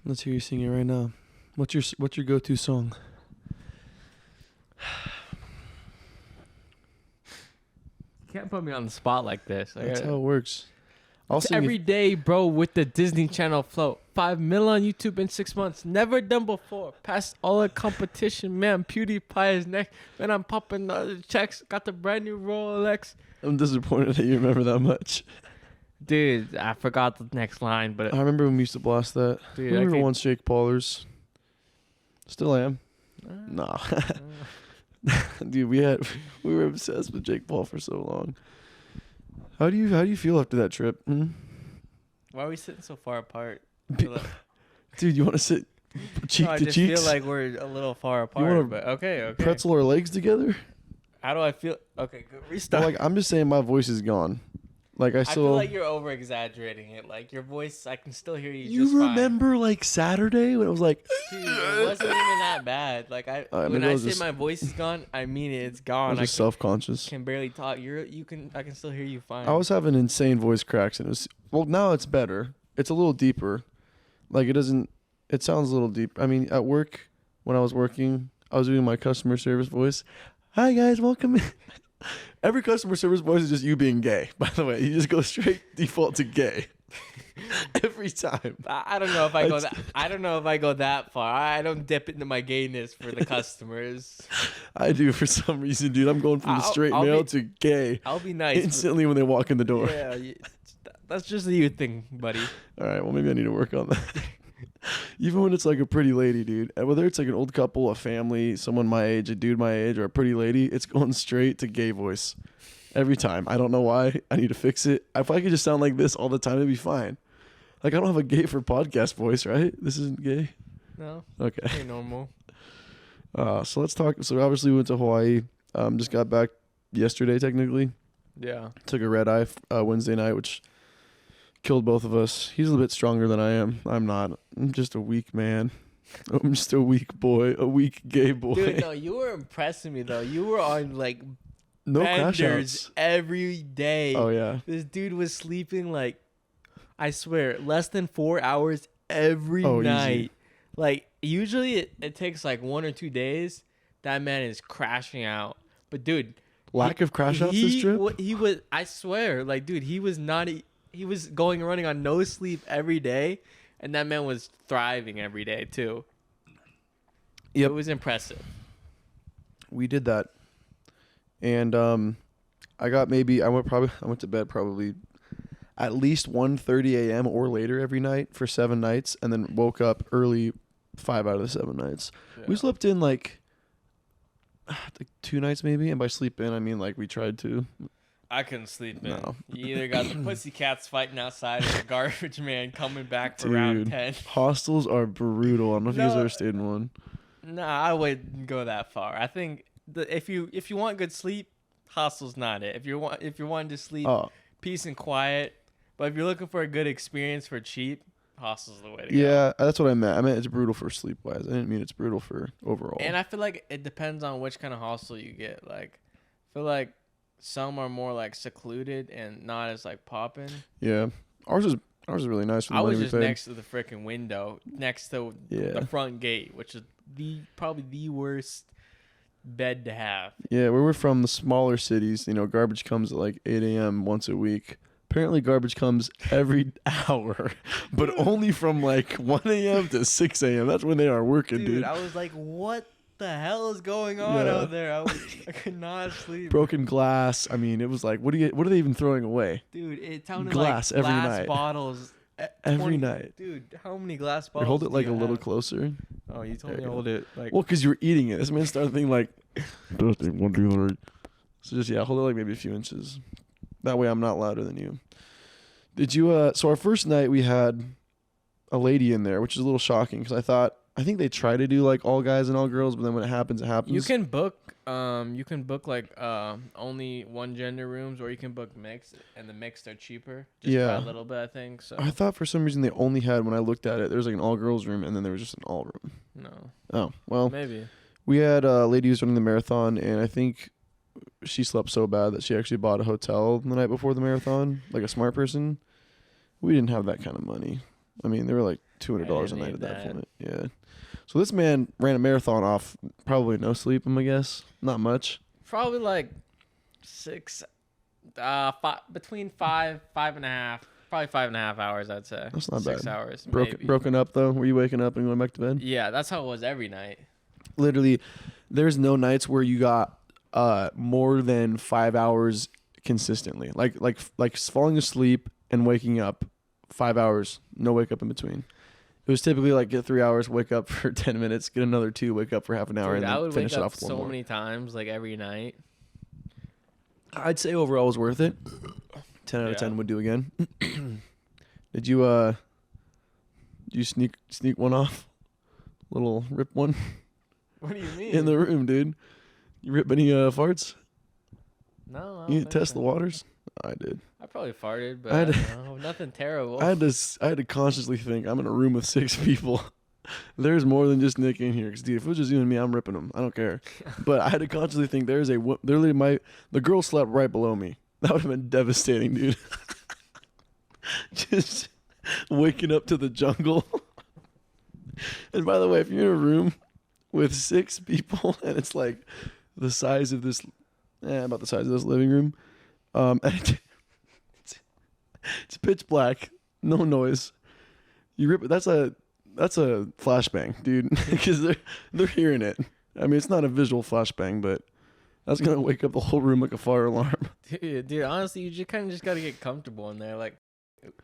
Let's hear you sing it right now. What's your go-to song? You can't put me on the spot like this. That's how it works. I'll It's sing every day, bro, with the Disney Channel float. 5 mil on YouTube in 6 months. Never done before. Past all the competition, man. PewDiePie is next. Man, I'm popping the checks. Got the brand new Rolex. I'm disappointed that you remember that much. Dude, I forgot the next line, but I remember when we used to blast that. Dude, we I were could- once Jake Paulers. Still am. Nah. Dude, we were obsessed with Jake Paul for so long. How do you feel after that trip? why are we sitting so far apart? Dude, you want to sit cheek No, I to just cheeks? feel like we're a little far apart. wanna But okay. Pretzel our legs together? How do I feel? Okay, good. But Restart. like, I'm just saying my voice is gone. Like I I still. feel like you're over exaggerating it. Like your voice, I can still hear you. You just fine. remember like Saturday when it was like. Dude, it wasn't even that bad. Like when maybe I I was say just- my voice is gone, I mean it. It's I gone. was just self-conscious. can barely talk. I can still hear you fine. I was having insane voice cracks, and it was now it's better. It's a little deeper. Like it sounds a little deep. I mean, at work when I was working, I was doing my customer service voice. Hi guys, welcome in. Every customer service voice is just you being gay. By the way, you just go straight default to gay. Every time. I don't know if I go that. I don't know if I go that far. I don't dip into my gayness for the customers. I do for some reason, dude. I'm going from the straight I'll male be- to gay I'll be nice. instantly when they walk in the door. Yeah, that's just a you thing, buddy. All right, well maybe I need to work on that. Even when it's like a pretty lady, dude, and whether it's like an old couple, a family, someone my age, a dude my age, or a pretty lady, it's going straight to gay voice every time. I don't know why. I need to fix it. If I could just sound like this all the time, it'd be fine. Like I don't have a gay for podcast voice, right? This isn't gay. No. Okay. Pretty normal. So let's talk. So obviously we went to Hawaii. Just got back yesterday technically. Yeah. Took a red eye Wednesday night, which killed both of us. He's a little bit stronger than I am. I'm not. I'm just a weak man. I'm just a weak boy, a weak gay boy. Dude, no, you were impressing me though. You were on like No crash benders outs. every day. Oh yeah. This dude was sleeping like, I swear, less than 4 hours every night. Easy. Like usually it takes like 1 or 2 days. That man is crashing out. But dude, Lack of crash outs this trip? He was. I swear, like dude, he was not. He was running on no sleep every day, and that man was thriving every day too. Yep. It was impressive. We did that. And I went to bed probably at least 1:30 a.m. or later every night for 7 nights, and then woke up early 5 out of the 7 nights. Yeah. We slept in like 2 nights maybe, and by sleep in I mean like we tried to. I couldn't sleep, man. No. You either got the pussycats fighting outside or the garbage man coming back for Dude, round 10. Hostels are brutal. I don't know if you guys No. ever stayed in one. Nah, I wouldn't go that far. I think if you want good sleep, hostel's not it. If you're wanting to sleep peace and quiet, but if you're looking for a good experience for cheap, hostel's the way to go. Yeah, that's what I meant. I meant it's brutal for sleep wise. I didn't mean it's brutal for overall. And I feel like it depends on which kind of hostel you get. Like, I feel like some are more like secluded and not as like popping. Yeah, ours is really nice. For the I money was we just paid. next to the freaking window, next to Yeah. the front gate, which is probably the worst bed to have. Yeah, where we're from, the smaller cities, garbage comes at like 8 a.m. once a week. Apparently, garbage comes every hour, but only from like 1 a.m. to 6 a.m. That's when they are working, dude. I was like, what the hell is going on Yeah. out there? I could not sleep. Broken glass. I mean, it was like, what are they even throwing away? Dude, it sounded Glass like every glass night. bottles. Every night. Dude, how many glass Here, bottles? hold it do like you a little have? closer. Oh, you told There me you to go. hold it like. Well, because you were eating it. This man started thinking like, so just, hold it like maybe a few inches. That way I'm not louder than you. Did you, so our first night we had a lady in there, which is a little shocking because I think they try to do like all guys and all girls, but then when it happens, it happens. You can book like only one gender rooms, or you can book mixed, and the mixed are cheaper. Just by Yeah. a little bit, I think. So I thought for some reason they only had, when I looked at it, there was like an all girls room and then there was just an all room. no, Oh, well, maybe. we had a lady who's running the marathon, and I think she slept so bad that she actually bought a hotel the night before the marathon, like a smart person. We didn't have that kind of money. I mean, they were like $200 a night at that point. Yeah. So this man ran a marathon off probably no sleep, I guess. Not much. Probably like 6, between 5.5, probably 5.5 hours, I'd say. That's not 6 bad. hours. Broken up, though? Were you waking up and going back to bed? Yeah, that's how it was every night. Literally, there's no nights where you got more than 5 hours consistently. Like falling asleep and waking up 5 hours, no wake up in between. It was typically like get 3 hours, wake up for 10 minutes, get another 2, wake up for half an hour, Dude, and then finish it off with so one more. many times, like every night. I'd say overall was worth it. 10 out of 10 would do again. Did you sneak one off? Little rip one? What do you mean? In the room, dude. You rip any farts? No. You test the waters? I did. I probably farted, but I don't know, nothing terrible. I had to consciously think I'm in a room with 6 people. There's more than just Nick in here. Cause dude, if it was just you and me, I'm ripping them. I don't care. But I had to consciously think the girl slept right below me. That would have been devastating, dude. Just waking up to the jungle. And by the way, if you're in a room with 6 people and it's like the size of this, about the size of this living room, and it's pitch black, no noise. You rip it. That's a flashbang, dude, because they're hearing it. I mean, it's not a visual flashbang, but that's gonna wake up the whole room like a fire alarm. Dude, honestly, you just kind of gotta get comfortable in there. Like,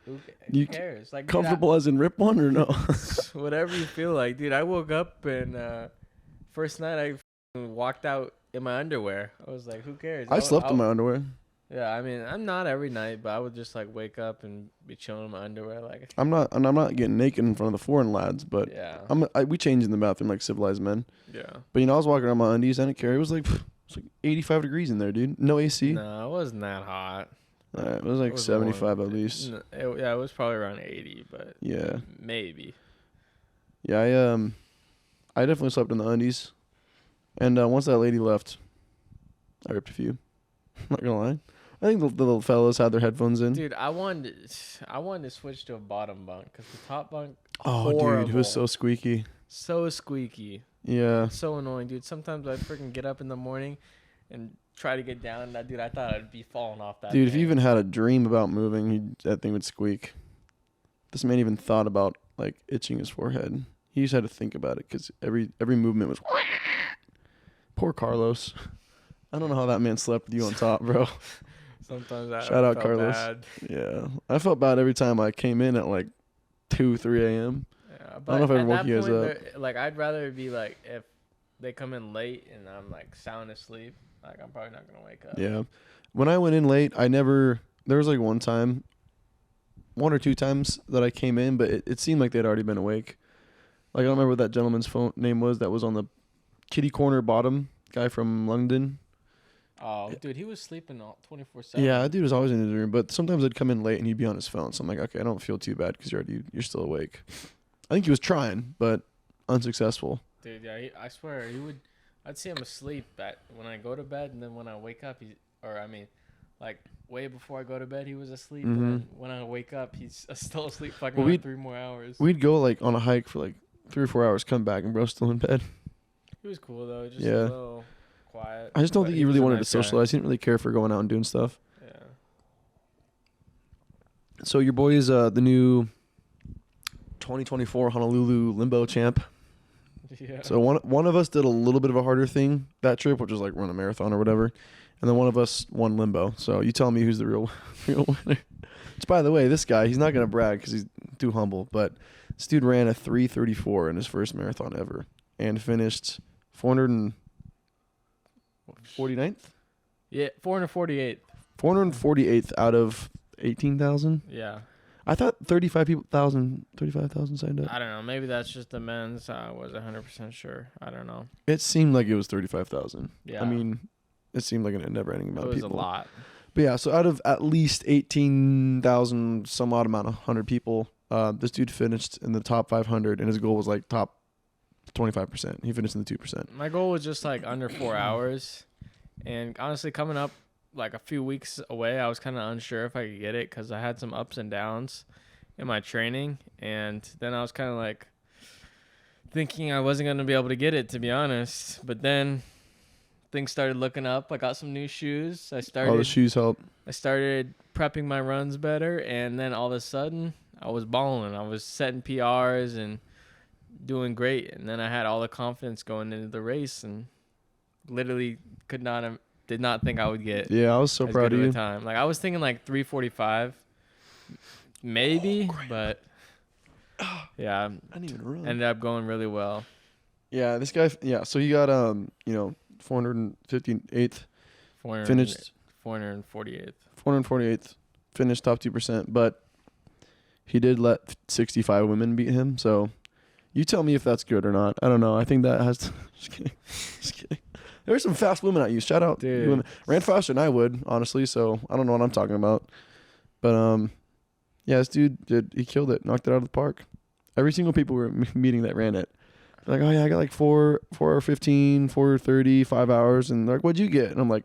who cares? Like, comfortable as in rip one or no? Whatever you feel like, dude. I woke up and first night I walked out in my underwear. I was like, who cares? I slept in my underwear. Yeah, I mean, I'm not every night, but I would just like wake up and be chilling in my underwear. Like, I'm not getting naked in front of the foreign lads, but yeah, we change in the bathroom like civilized men. Yeah. But I was walking around my undies. I didn't care. It was like 85 degrees in there, dude. No AC. No, it wasn't that hot. It was like 75 at least. It was probably around 80, but yeah, maybe. Yeah, I definitely slept in the undies, and once that lady left, I ripped a few. I'm not gonna lie. I think the little fellas had their headphones in. Dude, I wanted to switch to a bottom bunk because the top bunk. Oh, horrible. dude, it was so squeaky. So squeaky. Yeah. So annoying, dude. Sometimes I freaking get up in the morning and try to get down. That dude, I thought I'd be falling off that. Dude, if you even had a dream about moving, that thing would squeak. This man even thought about like itching his forehead. He just had to think about it because every movement was. Poor Carlos. I don't know how that man slept with you on top, bro. Sometimes I Shout out felt Carlos. bad. Yeah, I felt bad every time I came in at like 2, 3 a.m. Yeah, I don't know if I ever woke you guys up. Like, I'd rather be like, if they come in late and I'm like sound asleep, like I'm probably not gonna wake up. Yeah, when I went in late, there was like one or two times that I came in, but it seemed like they'd already been awake. Like I don't remember what that gentleman's phone name was that was on the kitty corner bottom, guy from London. Oh, dude, he was sleeping all 24/7. Yeah, that dude was always in his room, but sometimes I'd come in late and he'd be on his phone. So I'm like, okay, I don't feel too bad because you're still awake. I think he was trying, but unsuccessful. Dude, yeah, I swear I'd see him asleep when I go to bed, and then when I wake up, like way before I go to bed, he was asleep. Mm-hmm. And then when I wake up, he's still asleep fucking 3 more hours. We'd go like on a hike for like 3 or 4 hours, come back, and bro's still in bed. He was cool though, just Yeah. a little quiet. I just don't think he really wanted to socialize. Guy. He didn't really care for going out and doing stuff. Yeah. So your boy is the new 2024 Honolulu Limbo champ. Yeah. So one of us did a little bit of a harder thing that trip, which was like run a marathon or whatever, and then one of us won Limbo. So you tell me who's the real winner. Which, by the way, this guy, he's not gonna brag because he's too humble, but this dude ran a 3:34 in his first marathon ever and finished 449th. Yeah, 448. 448th out of 18,000. Yeah. I thought 35,000 signed up. I don't know. Maybe that's just the men's. I was 100% sure. I don't know. It seemed like it was 35,000. Yeah. I mean, it seemed like a never-ending amount of people. It was a lot. But yeah, so out of at least 18,000 some odd amount of 100 people, this dude finished in the top 500, and his goal was like top 25%. He finished in the 2%. My goal was just like under 4 hours. And honestly, coming up like a few weeks away, I was kind of unsure if I could get it because I had some ups and downs. in my training, and then I was kind of like thinking I wasn't gonna be able to get it, to be honest. But then things started looking up. I got some new shoes. Oh, the shoes help. I started prepping my runs better, and then all of a sudden I was balling. I was setting PRs and doing great, and then I had all the confidence going into the race, and literally did not think I would get. Yeah, I was so proud of you. Time. Like I was thinking like 3:45, maybe, but yeah, I didn't even run. ended up going really well. Yeah, this guy. Yeah, so he got 458th, finished 448th. 448th, finished top 2%, but he did let 65 women beat him. So you tell me if that's good or not. I don't know. I think that has to. Just kidding. Just kidding. There were some fast women at you. Shout out, dude. You women. Ran faster than I would, honestly. So I don't know what I'm talking about. But yeah, this dude he killed it, knocked it out of the park. Every single people we were meeting that ran it, they're like, oh yeah, I got like 4:15, 4:30, 5 hours, and they're like, what'd you get? And I'm like,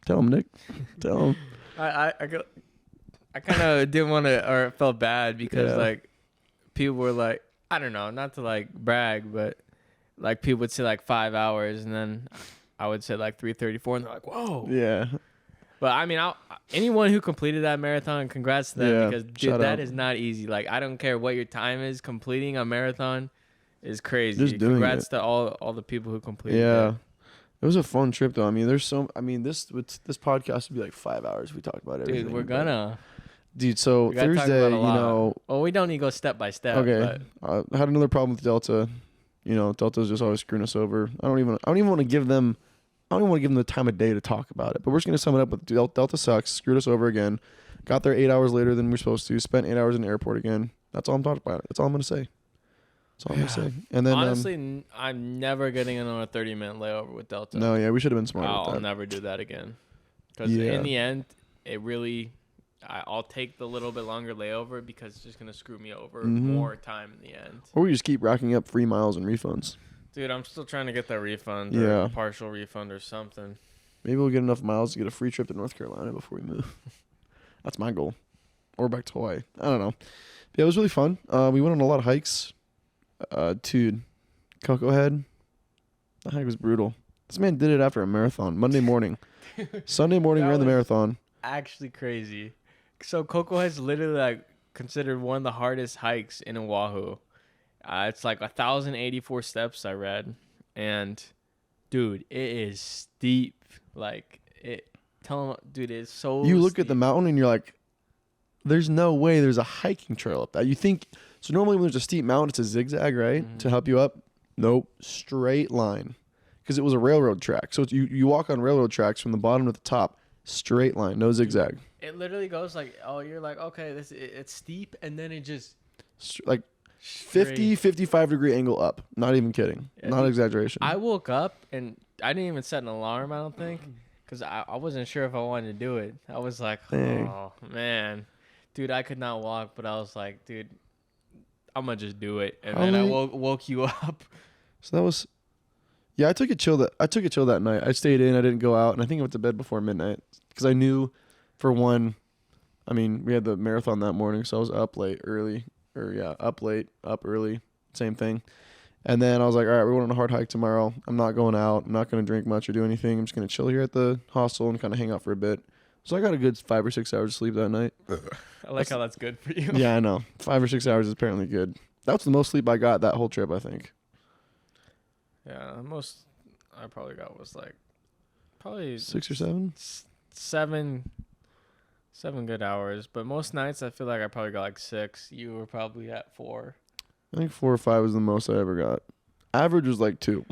tell him, Nick, tell him. I kind of didn't want to, or felt bad because like people were like, I don't know, not to like brag, but like people would say like 5 hours, and then I would say like 3:34, and they're like, whoa. Yeah. But I mean, anyone who completed that marathon, congrats to them, because dude, that is not easy. Like I don't care what your time is, completing a marathon is crazy. Just doing congrats it. to all the people who completed it. It was a fun trip though. I mean, this podcast would be like 5 hours if we talk about everything. Dude, we're gonna. Dude, so Thursday, well, we don't need to go step by step. Okay. I had another problem with Delta. Delta's just always screwing us over. I don't even want to give them the time of day to talk about it. But we're just gonna sum it up with Delta sucks, screwed us over again. Got there 8 hours later than we're supposed to. Spent 8 hours in the airport again. That's all I'm talking about. That's all I'm gonna say. That's all I'm gonna say. And then honestly, I'm never getting another 30-minute layover with Delta. No, yeah, we should have been smarter. I'll never do that again. Because in the end, it really. I'll take the little bit longer layover because it's just going to screw me over more time in the end. Or we just keep racking up free miles and refunds. Dude, I'm still trying to get that refund or a partial refund or something. Maybe we'll get enough miles to get a free trip to North Carolina before we move. That's my goal. Or back to Hawaii. I don't know. Yeah, it was really fun. We went on a lot of hikes. To Cocoa Head. The hike was brutal. This man did it after a marathon. Monday morning. Sunday morning ran the marathon. Actually crazy. So Cocoa Head's literally like considered one of the hardest hikes in Oahu. It's like 1,084 steps I read, and dude, it is steep. Like dude, it's so. You look steep. at the mountain and you're like, "There's no way there's a hiking trail up that." You think so? Normally, when there's a steep mountain, it's a zigzag, right, to help you up. Nope, straight line, because it was a railroad track. So you walk on railroad tracks from the bottom to the top. Straight line, no zigzag. It literally goes like, you're like, okay, it's steep, and then it just like 50, 55 degree angle up. Not even kidding. Yeah, not exaggeration. I woke up and I didn't even set an alarm, I don't think, because I wasn't sure if I wanted to do it. I was like, oh man, dude, I could not walk, but I was like, dude, I'm gonna just do it, and then I woke you up. So that was. Yeah, I took it chill that night. I stayed in. I didn't go out, and I think I went to bed before midnight because I knew, for one, I mean, we had the marathon that morning, so I was up early, up early, same thing. And then I was like, all right, we're going on a hard hike tomorrow. I'm not going out. I'm not going to drink much or do anything. I'm just going to chill here at the hostel and kind of hang out for a bit. So I got a good 5 or 6 hours of sleep that night. I like how that's good for you. Yeah, I know. 5 or 6 hours is apparently good. That's the most sleep I got that whole trip, I think. Yeah, the most I probably got was like probably 6 or 7? 7 good hours. But most nights I feel like I probably got like 6. You were probably at 4. I think 4 or 5 was the most I ever got. Average was like 2.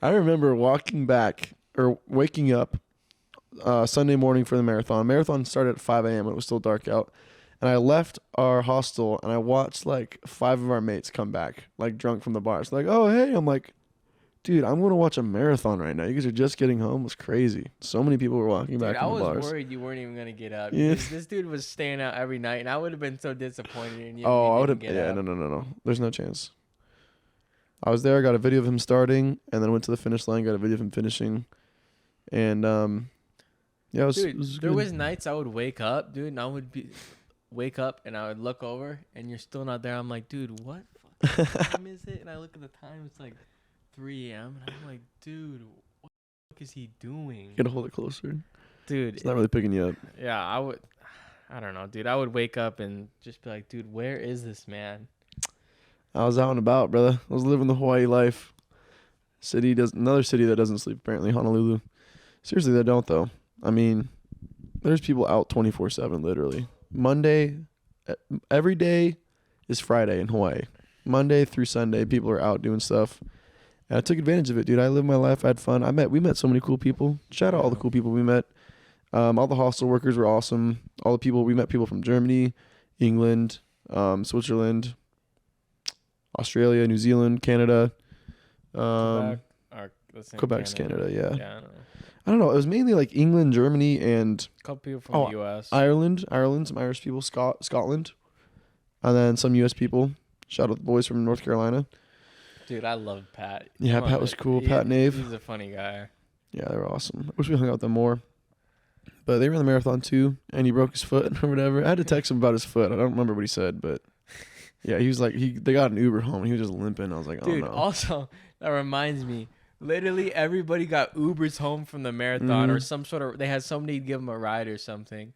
I remember waking up Sunday morning for the marathon. Marathon started at 5 a.m. It was still dark out. And I left our hostel and I watched like 5 of our mates come back, like drunk from the bar. It's like, oh, hey. I'm like, dude, I'm going to watch a marathon right now. You guys are just getting home. It was crazy. So many people were walking back from the bars. I was worried you weren't even going to get up. Yeah. This dude was staying out every night, and I would have been so disappointed in you. Oh, I would have. Yeah, no. There's no chance. I was there. I got a video of him starting and then went to the finish line, got a video of him finishing. And, yeah, it was dude, it was there good. was nights I would wake up, dude, and I would be wake up and I would look over and you're still not there. I'm like, dude, what fucking time is it? And I look at the time, it's like 3 a.m. And I'm like, dude, what the fuck is he doing? Gotta hold it closer. Dude. It's not really picking you up. Yeah, I don't know, dude. I would wake up and just be like, dude, where is this man? I was out and about, brother. I was living the Hawaii life. Another city that doesn't sleep, apparently, Honolulu. Seriously, they don't, though. I mean, there's people out 24/7, literally. Monday, every day is Friday in Hawaii. Monday through Sunday, people are out doing stuff. And I took advantage of it, dude. I lived my life. I had fun. We met so many cool people. Shout out all the cool people we met. All the hostel workers were awesome. We met people from Germany, England, Switzerland, Australia, New Zealand, Canada. Quebec's Canada, yeah. I don't know. It was mainly like England, Germany, and a couple people from the U.S. Ireland, some Irish people, Scotland, and then some U.S. people. Shout out the boys from North Carolina. Dude, I loved Pat. Yeah, Pat was cool. Pat Nave. He's a funny guy. Yeah, they were awesome. I wish we hung out with them more. But they ran the marathon too, and he broke his foot or whatever. I had to text him about his foot. I don't remember what he said, but yeah, he was like, they got an Uber home, and he was just limping. I was like, oh no. Dude, also, that reminds me, literally everybody got Ubers home from the marathon or some sort of, they had somebody give them a ride or something.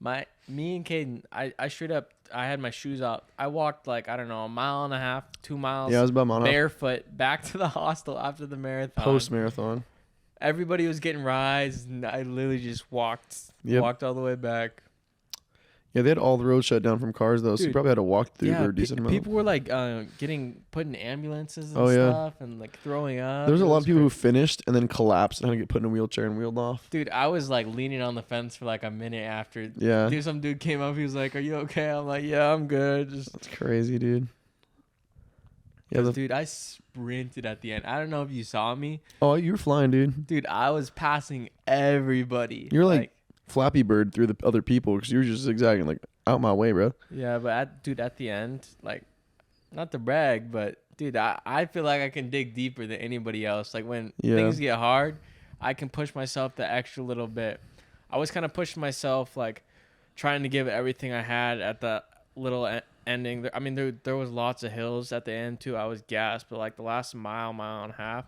Me and Caden, I straight up, I had my shoes out. I walked like, I don't know, 1.5 miles, 2 miles. Yeah, it was about a mile and a half. Barefoot back to the hostel after the marathon. Post-marathon. Everybody was getting rides, and I literally just walked all the way back. Yeah, they had all the roads shut down from cars, though, so Dude, you probably had to walk through for a decent amount. People were like getting put in ambulances and stuff and like throwing up. There was a lot of people who finished and then collapsed and had to get put in a wheelchair and wheeled off. Dude, I was like leaning on the fence for like a minute after. Yeah. Dude, some dude came up. He was like, "Are you okay?" I'm like, "Yeah, I'm good." That's crazy, dude. Yeah, dude, I sprinted at the end. I don't know if you saw me. Oh, you were flying, dude. Dude, I was passing everybody. You're like Flappy Bird through the other people because you were just zigzagging like out my way, bro. Yeah, but at the end, like, not to brag, but dude, I feel like I can dig deeper than anybody else. Like when things get hard, I can push myself the extra little bit. I was kind of pushing myself, like trying to give everything I had at the little ending. I mean, there was lots of hills at the end too. I was gassed, but like the last mile and a half,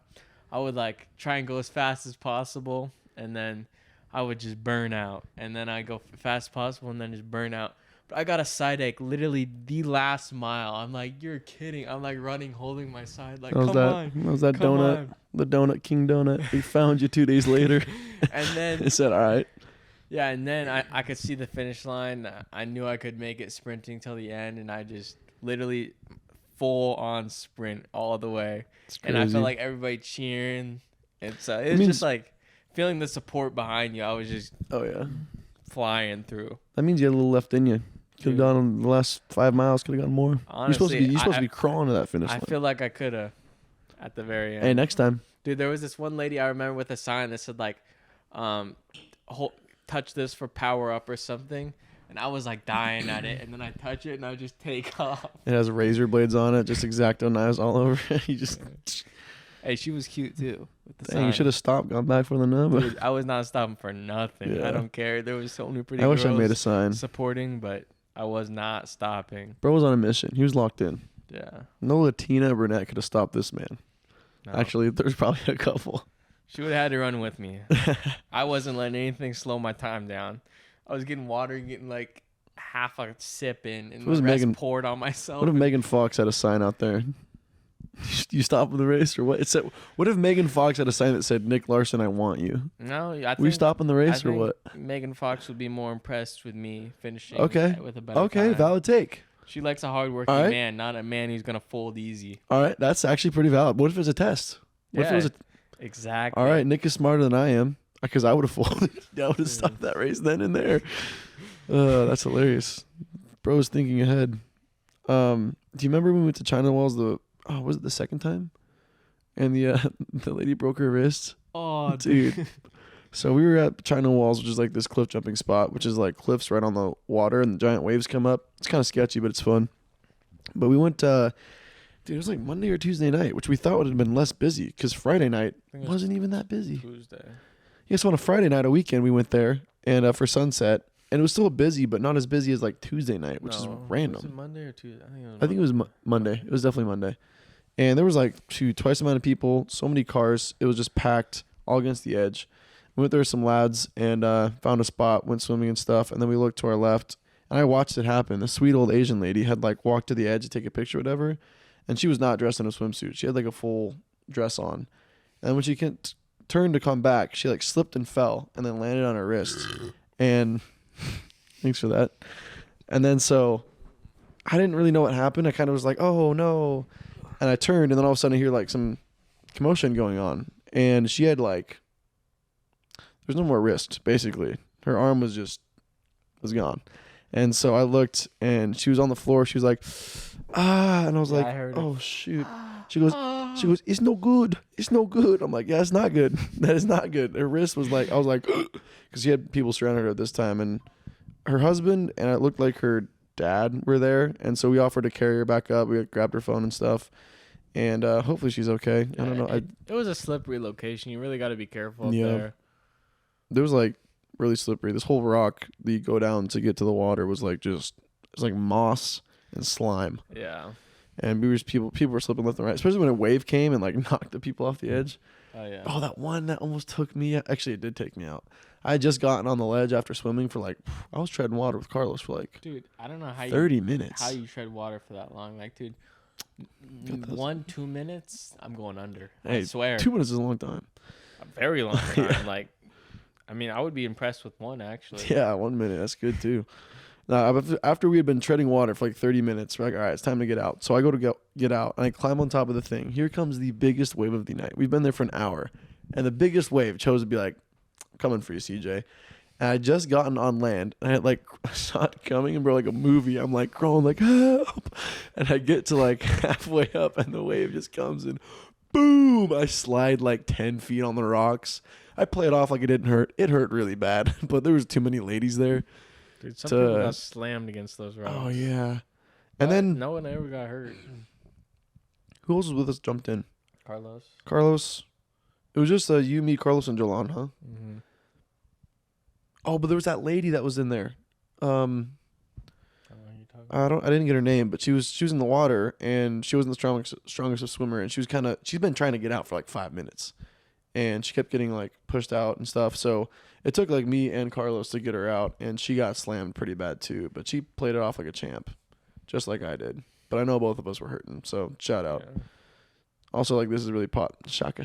I would like try and go as fast as possible, and then I would just burn out, and then I go fast as possible, and then just burn out. But I got a side ache literally the last mile. I'm like, you're kidding. I'm like running, holding my side. Like, come on. That was that donut, on. The Donut King donut. We found you 2 days later. And then it said, all right. Yeah, and then I could see the finish line. I knew I could make it sprinting till the end, and I just literally full on sprint all the way. And I felt like everybody cheering. It's just like feeling the support behind you. I was just flying through. That means you had a little left in you. Could have gone on the last 5 miles. Could have gone more. Honestly, you're supposed to be crawling to that finish line. I feel like I could have at the very end. Hey, next time. Dude, there was this one lady I remember with a sign that said like, touch this for power up or something. And I was like dying at it. And then I touch it and I just take off. It has razor blades on it. Just X-Acto knives all over it. You just... Hey, she was cute too. With the Dang, sign. you should have stopped, gone back for the number. Dude, I was not stopping for nothing. Yeah. I don't care. There was so many pretty I girls wish I made a sign supporting, but I was not stopping. Bro was on a mission. He was locked in. Yeah. No Latina brunette could have stopped this man. No. Actually, there's probably a couple. She would have had to run with me. I wasn't letting anything slow my time down. I was getting water and getting like half a sip in, and the rest poured on myself. What if Megan Fox had a sign out there? You stop the race or what? It said. What if Megan Fox had a sign that said, "Nick Larson, I want you"? No, I think we stopping the race or what? Megan Fox would be more impressed with me finishing. With a better time. Valid take. She likes a hardworking man, not a man who's gonna fold easy. All right, that's actually pretty valid. What if it's a test? What if it was exactly. All right, Nick is smarter than I am because I would have folded. I would have stopped that race then and there. That's hilarious. Bro's thinking ahead. Do you remember when we went to China Walls? Was it the second time? And the lady broke her wrist. Oh, dude. So we were at China Walls, which is like this cliff jumping spot, which is like cliffs right on the water, and the giant waves come up. It's kind of sketchy, but it's fun. But we went. Dude, it was like Monday or Tuesday night, which we thought would have been less busy because Friday night wasn't even that busy. Tuesday. Yeah, so on a Friday night, a weekend, we went there and for sunset, And it was still busy, but not as busy as like Tuesday night, which is random. Was it Monday or Tuesday? I think it was Monday. It was definitely Monday. And there was like twice the amount of people, so many cars. It was just packed all against the edge. We went there with some lads and found a spot, went swimming and stuff. And then we looked to our left and I watched it happen. This sweet old Asian lady had like walked to the edge to take a picture or whatever. And she was not dressed in a swimsuit. She had like a full dress on. And when she turned to come back, she like slipped and fell and then landed on her wrist. And thanks for that. And then so I didn't really know what happened. I kind of was like, oh no. And I turned and then all of a sudden I hear like some commotion going on. And she had like, there's no more wrist, basically. Her arm was gone. And so I looked and she was on the floor. She was like, ah. And I was like, oh shoot. She goes, it's no good. It's no good. I'm like, yeah, it's not good. That is not good. Her wrist was like, I was like, because she had people surrounding her at this time. And her husband and it looked like her dad were there. And so we offered to carry her back up. We grabbed her phone and stuff. And hopefully she's okay. I don't know. It was a slippery location. You really got to be careful up there. There was like really slippery. This whole rock that you go down to get to the water was like it's like moss and slime. Yeah. And we were just people were slipping left and right, especially when a wave came and like knocked the people off the edge. Oh yeah. Oh, that one that almost took me out. Actually, it did take me out. I had just gotten on the ledge after swimming for like I was treading water with Carlos for like dude, I don't know how 30 minutes. How you tread water for that long. Like, dude, 1-2 minutes, I'm going under. Hey, I swear. 2 minutes is a long time. A very long time. Yeah. Like, I mean, I would be impressed with 1 actually. Yeah, 1 minute. That's good too. After we had been treading water for like 30 minutes, we're like, all right, it's time to get out. So I go to get out, and I climb on top of the thing. Here comes the biggest wave of the night. We've been there for an hour, and the biggest wave chose to be like, I'm coming for you, CJ. And I just gotten on land, and I had like saw it coming, and we're like a movie. I'm like crawling, like help, and I get to like halfway up, and the wave just comes and boom! I slide like 10 feet on the rocks. I play it off like it didn't hurt. It hurt really bad, but there was too many ladies there. Dude, some people got slammed against those rocks. Oh yeah, But and then no one ever got hurt. who else was with us? Jumped in. Carlos. It was just you, me, Carlos, and Jolan, huh? Mm-hmm. Oh, but there was that lady that was in there. I don't know who you're talking about. I didn't get her name, but she was in the water and she wasn't the strongest swimmer, and she's been trying to get out for like 5 minutes, and she kept getting like pushed out and stuff. So it took like me and Carlos to get her out, and she got slammed pretty bad too. But she played it off like a champ, just like I did. But I know both of us were hurting, so shout out. Yeah. Also, like this is really pop shaka.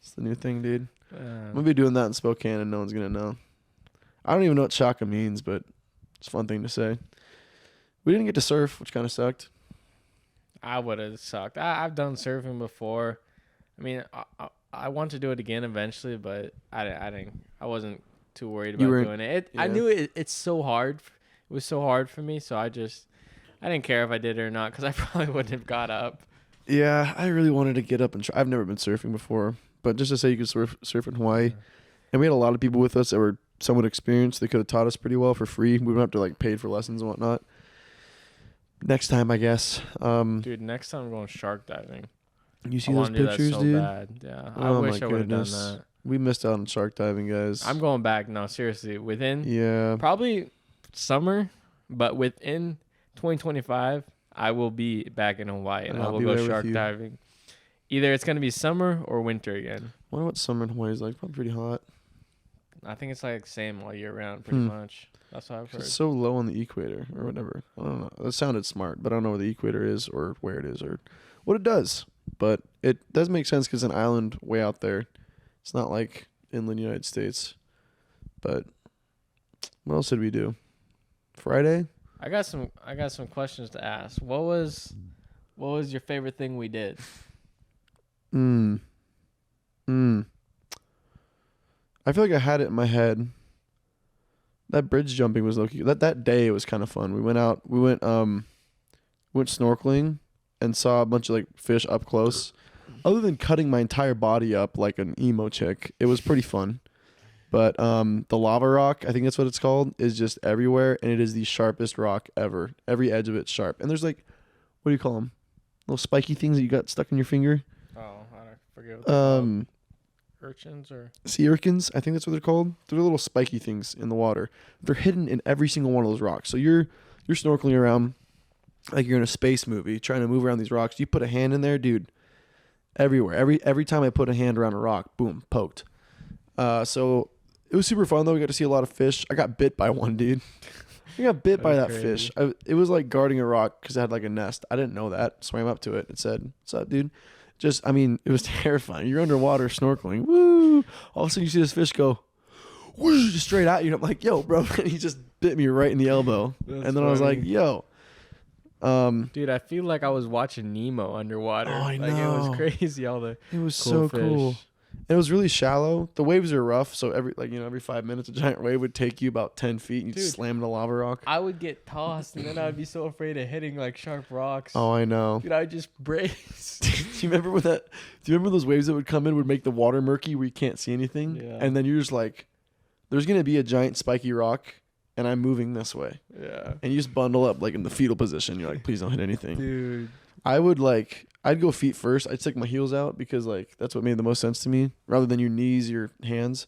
It's the new thing, dude. I'm gonna Uh, be doing that in Spokane, and no one's gonna know. I don't even know what shaka means, but it's a fun thing to say. We didn't get to surf, which kind of sucked. I would have sucked. I've done surfing before. I mean, I want to do it again eventually, but I didn't. I wasn't too worried about doing it. I yeah. knew it's so hard. It was so hard for me, so I didn't care if I did it or not because I probably wouldn't have got up. Yeah, I really wanted to get up and try. I've never been surfing before, but just to say you could surf in Hawaii, and we had a lot of people with us that were somewhat experienced. They could have taught us pretty well for free. We wouldn't have to like pay for lessons and whatnot. Next time, I guess. Dude, next time I'm going shark diving. You see I those wanna do that pictures, so dude? bad. Yeah, I Oh wish my I would have done goodness. that. We missed out on shark diving, guys. I'm going back. No, seriously. Yeah. Probably summer, but within 2025, I will be back in Hawaii and I I'll will be go there with shark you. diving. Either it's going to be summer or winter again. I wonder what summer in Hawaii is like. Probably pretty hot. I think it's like same all year round, pretty much. That's what I've heard. It's so low on the equator or whatever. I don't know. That sounded smart, but I don't know where the equator is or where it is or what it does. But it does make sense because it's an island way out there. It's not like inland United States. But what else did we do? Friday? I got some questions to ask. What was your favorite thing we did? I feel like I had it in my head. That bridge jumping was low-key. That day was kind of fun. We went snorkeling and saw a bunch of like fish up close. Other than cutting my entire body up like an emo chick, it was pretty fun. But the lava rock, I think that's what it's called, is just everywhere, and it is the sharpest rock ever. Every edge of it's sharp. And there's like, what do you call them? Little spiky things that you got stuck in your finger. Oh, I forget what they're called. urchins or sea urchins. I think that's what they're called. They're little spiky things in the water. They're hidden in every single one of those rocks. So you're snorkeling around like you're in a space movie trying to move around these rocks. You put a hand in there, dude. Everywhere. Every time I put a hand around a rock, boom, poked. So it was super fun though. We got to see a lot of fish. I got bit by one, dude. I got bit by that fish. It was like guarding a rock because it had like a nest. I didn't know that. Swam up to it. It said, "What's up, dude?" It was terrifying. You're underwater snorkeling. Woo! All of a sudden you see this fish go, whoosh, just straight at you. And I'm like, yo, bro. And he just bit me right in the elbow. And then I was like, yo. Dude, I feel like I was watching Nemo underwater. Oh, I know. Like, it was crazy. It was so cool. And it was really shallow. The waves are rough, so every 5 minutes a giant wave would take you about 10 feet and you'd slam in a lava rock. I would get tossed and then I'd be so afraid of hitting like sharp rocks. Oh, I know. Dude, I'd just brace. Do you remember those waves that would come in would make the water murky where you can't see anything? Yeah. And then you're just like, there's gonna be a giant spiky rock and I'm moving this way. Yeah. And you just bundle up like in the fetal position. You're like, please don't hit anything. Dude. I'd go feet first. I'd stick my heels out because like that's what made the most sense to me rather than your knees, your hands.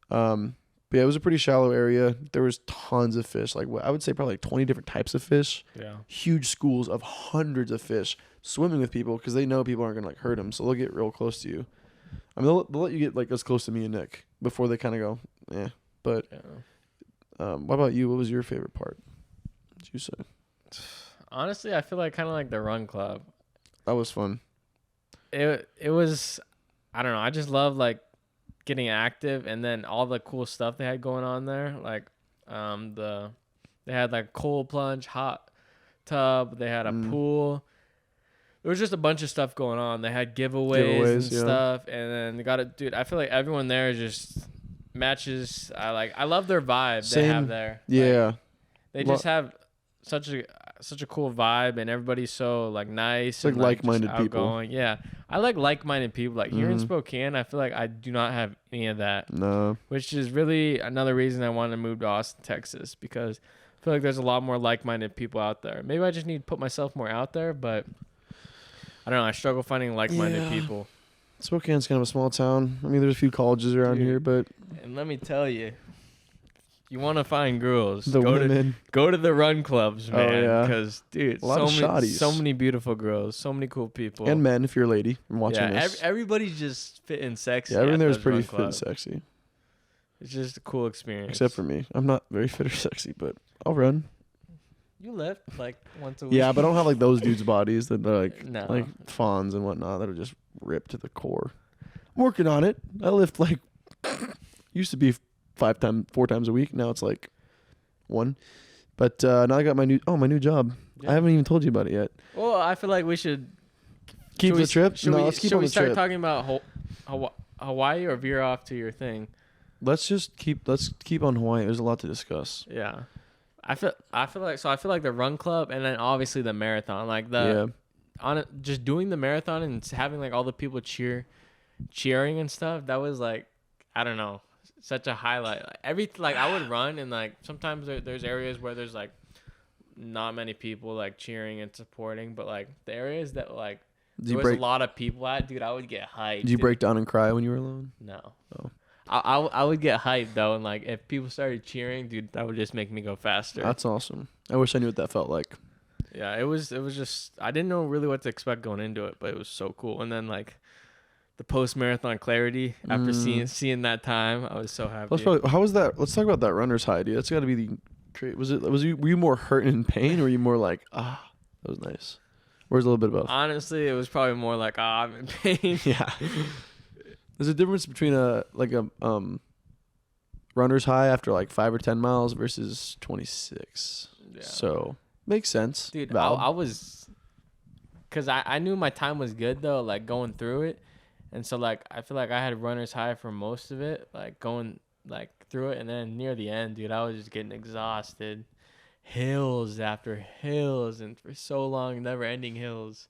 But yeah, it was a pretty shallow area. There was tons of fish. Like I would say probably like 20 different types of fish. Yeah. Huge schools of hundreds of fish swimming with people because they know people aren't going to like hurt them. So they'll get real close to you. I mean, they'll let you get like as close to me and Nick before they kind of go, eh. But what about you? What was your favorite part? What did you say? Honestly, I feel like kind of like the run club. That was fun. It was, I don't know. I just love like getting active and then all the cool stuff they had going on there. Like they had like cold plunge, hot tub. They had a pool. There was just a bunch of stuff going on. They had giveaways and stuff. And then they got it, dude. I feel like everyone there just matches. I love their vibe they have there. Yeah. Like, they just have such a cool vibe and everybody's so like nice. It's like like-minded people. Yeah. I like like-minded people. Like here in Spokane, I feel like I do not have any of that. No. Which is really another reason I wanted to move to Austin, Texas, because I feel like there's a lot more like-minded people out there. Maybe I just need to put myself more out there, but I don't know. I struggle finding like-minded people. Spokane's kind of a small town. I mean, there's a few colleges around here, but... And let me tell you, you want to find girls, women. Go to the run clubs, man. Oh, yeah. Because, dude, so many beautiful girls, so many cool people. And men, if you're a lady and watching this. Everybody's just fit and sexy. Yeah, everyone there is pretty fit and sexy. It's just a cool experience. Except for me. I'm not very fit or sexy, but I'll run. You lift like once a week. Yeah, but I don't have like those dudes' bodies that are like No. fawns and whatnot that are just ripped to the core. I'm working on it. I lift like used to be 4 times a week. Now it's like 1. But now I got my new job. Yeah. I haven't even told you about it yet. Well, I feel like we should keep the trip. Let's start talking about Hawaii or veer off to your thing? Let's keep on Hawaii. There's a lot to discuss. Yeah. I feel like the run club and then obviously the marathon, like just doing the marathon and having like all the people cheering and stuff. That was like, I don't know, such a highlight. Like I would run and like sometimes there's areas where there's like not many people like cheering and supporting, but like the areas that like there was a lot of people at, dude, I would get hyped. Did you break down and cry when you were alone? No. Oh. I would get hyped though, and like if people started cheering, dude, that would just make me go faster. That's awesome. I wish I knew what that felt like. Yeah, it was just I didn't know really what to expect going into it, but it was so cool. And then like the post marathon clarity after seeing that time, I was so happy. How was that? Let's talk about that runner's high, dude. That's got to be were you more hurt and in pain, or were you more like that was nice? Where's a little bit of both? Honestly, it was probably more like I'm in pain. Yeah. There's a difference between a runner's high after like 5 or 10 miles versus 26. Yeah. So makes sense. Dude, I was, cause I knew my time was good though, like going through it, and so like I feel like I had runner's high for most of it, like going like through it, and then near the end, dude, I was just getting exhausted, hills after hills, and for so long, never-ending hills.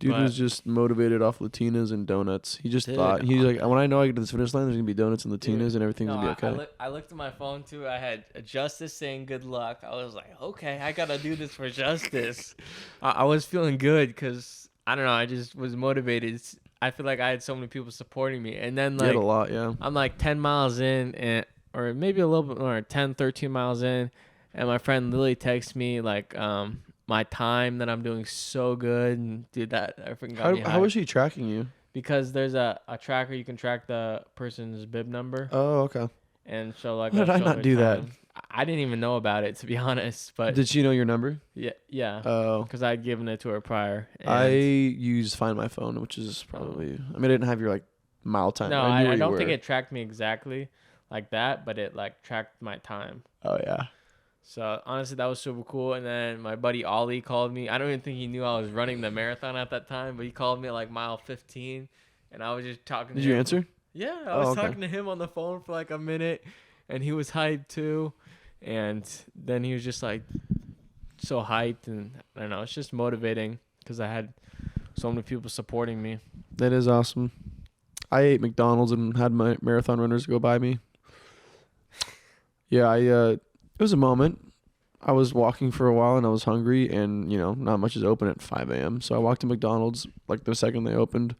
Dude was just motivated off Latinas and donuts. He just thought, he's like, when I know I get to this finish line, there's going to be donuts and Latinas and everything's going to be okay. I looked at my phone too. I had Justice saying good luck. I was like, okay, I got to do this for Justice. I was feeling good because, I don't know, I just was motivated. I feel like I had so many people supporting me. And then You had like a lot, yeah. I'm like 10 miles in, or maybe a little bit more, 10, 13 miles in, and my friend Lily texts me like my time that I'm doing so good, and dude, that I freaking got me hyped. How was she tracking you? Because there's a tracker you can track the person's bib number. Oh, okay. And so like, Why did I not do that? I didn't even know about it, to be honest. But did she know your number? Yeah. Oh, because I'd given it to her prior. I use Find My Phone, which is probably. I mean, I didn't have your like mile time. No, I don't think it tracked me exactly like that, but it like tracked my time. Oh yeah. So honestly, that was super cool. And then my buddy Ollie called me. I don't even think he knew I was running the marathon at that time, but he called me at like mile 15, and I was just talking. Did you answer? Yeah, I was talking to him on the phone for like a minute, and he was hyped too. And then he was just like so hyped, and I don't know, it's just motivating because I had so many people supporting me. That is awesome. I ate McDonald's and had my marathon runners go by me. Yeah, it was a moment. I was walking for a while and I was hungry, and not much is open at 5 a.m. So I walked to McDonald's like the second they opened,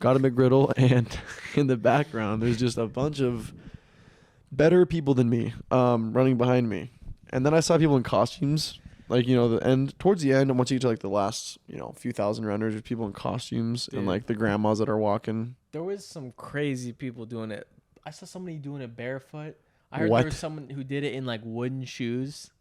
got a McGriddle, and in the background there's just a bunch of better people than me running behind me. And then I saw people in costumes, like towards the end, and once you get to like the last few thousand runners, there's people in costumes. Dude. And like the grandmas that are walking. There was some crazy people doing it. I saw somebody doing it barefoot. I heard What? there was someone who did it in like wooden shoes.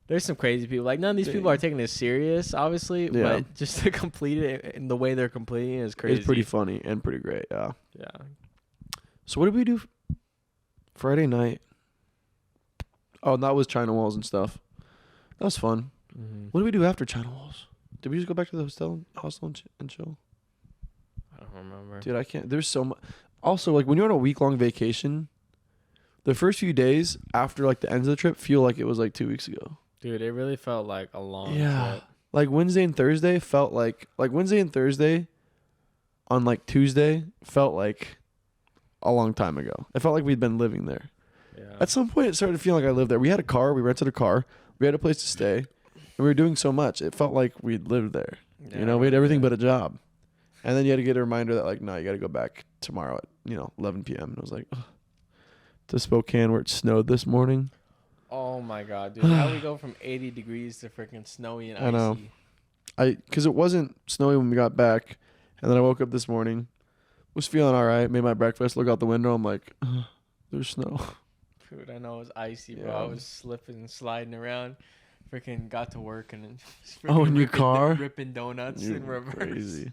There's some crazy people. Like, none of these people are taking this serious, obviously, but just to complete it in the way they're completing it is crazy. It's pretty funny and pretty great, yeah. Yeah. So what did we do Friday night? Oh, and that was China Walls and stuff. That was fun. Mm-hmm. What did we do after China Walls? Did we just go back to the hostel and chill? I don't remember. Dude, I can't. There's so much. Also, like, when you're on a week-long vacation, the first few days after, like, the end of the trip feel like it was, like, 2 weeks ago. Dude, it really felt like a long trip. Like, Wednesday and Thursday felt like Wednesday and Thursday on, like, Tuesday felt like a long time ago. It felt like we'd been living there. Yeah. At some point, it started feeling like I lived there. We had a car. We rented a car. We had a place to stay. And we were doing so much. It felt like we'd lived there. Yeah, we had everything but a job. And then you had to get a reminder that, like, no, you got to go back tomorrow at, 11 p.m. And I was like, ugh. To Spokane where it snowed this morning. Oh, my God, dude. How we go from 80 degrees to freaking snowy and icy? I know. Because it wasn't snowy when we got back. And then I woke up this morning. Was feeling all right. Made my breakfast. Look out the window. I'm like, there's snow. Dude, I know it was icy, bro. I was slipping and sliding around. Freaking got to work and then in your car? Ripping donuts in reverse. Crazy.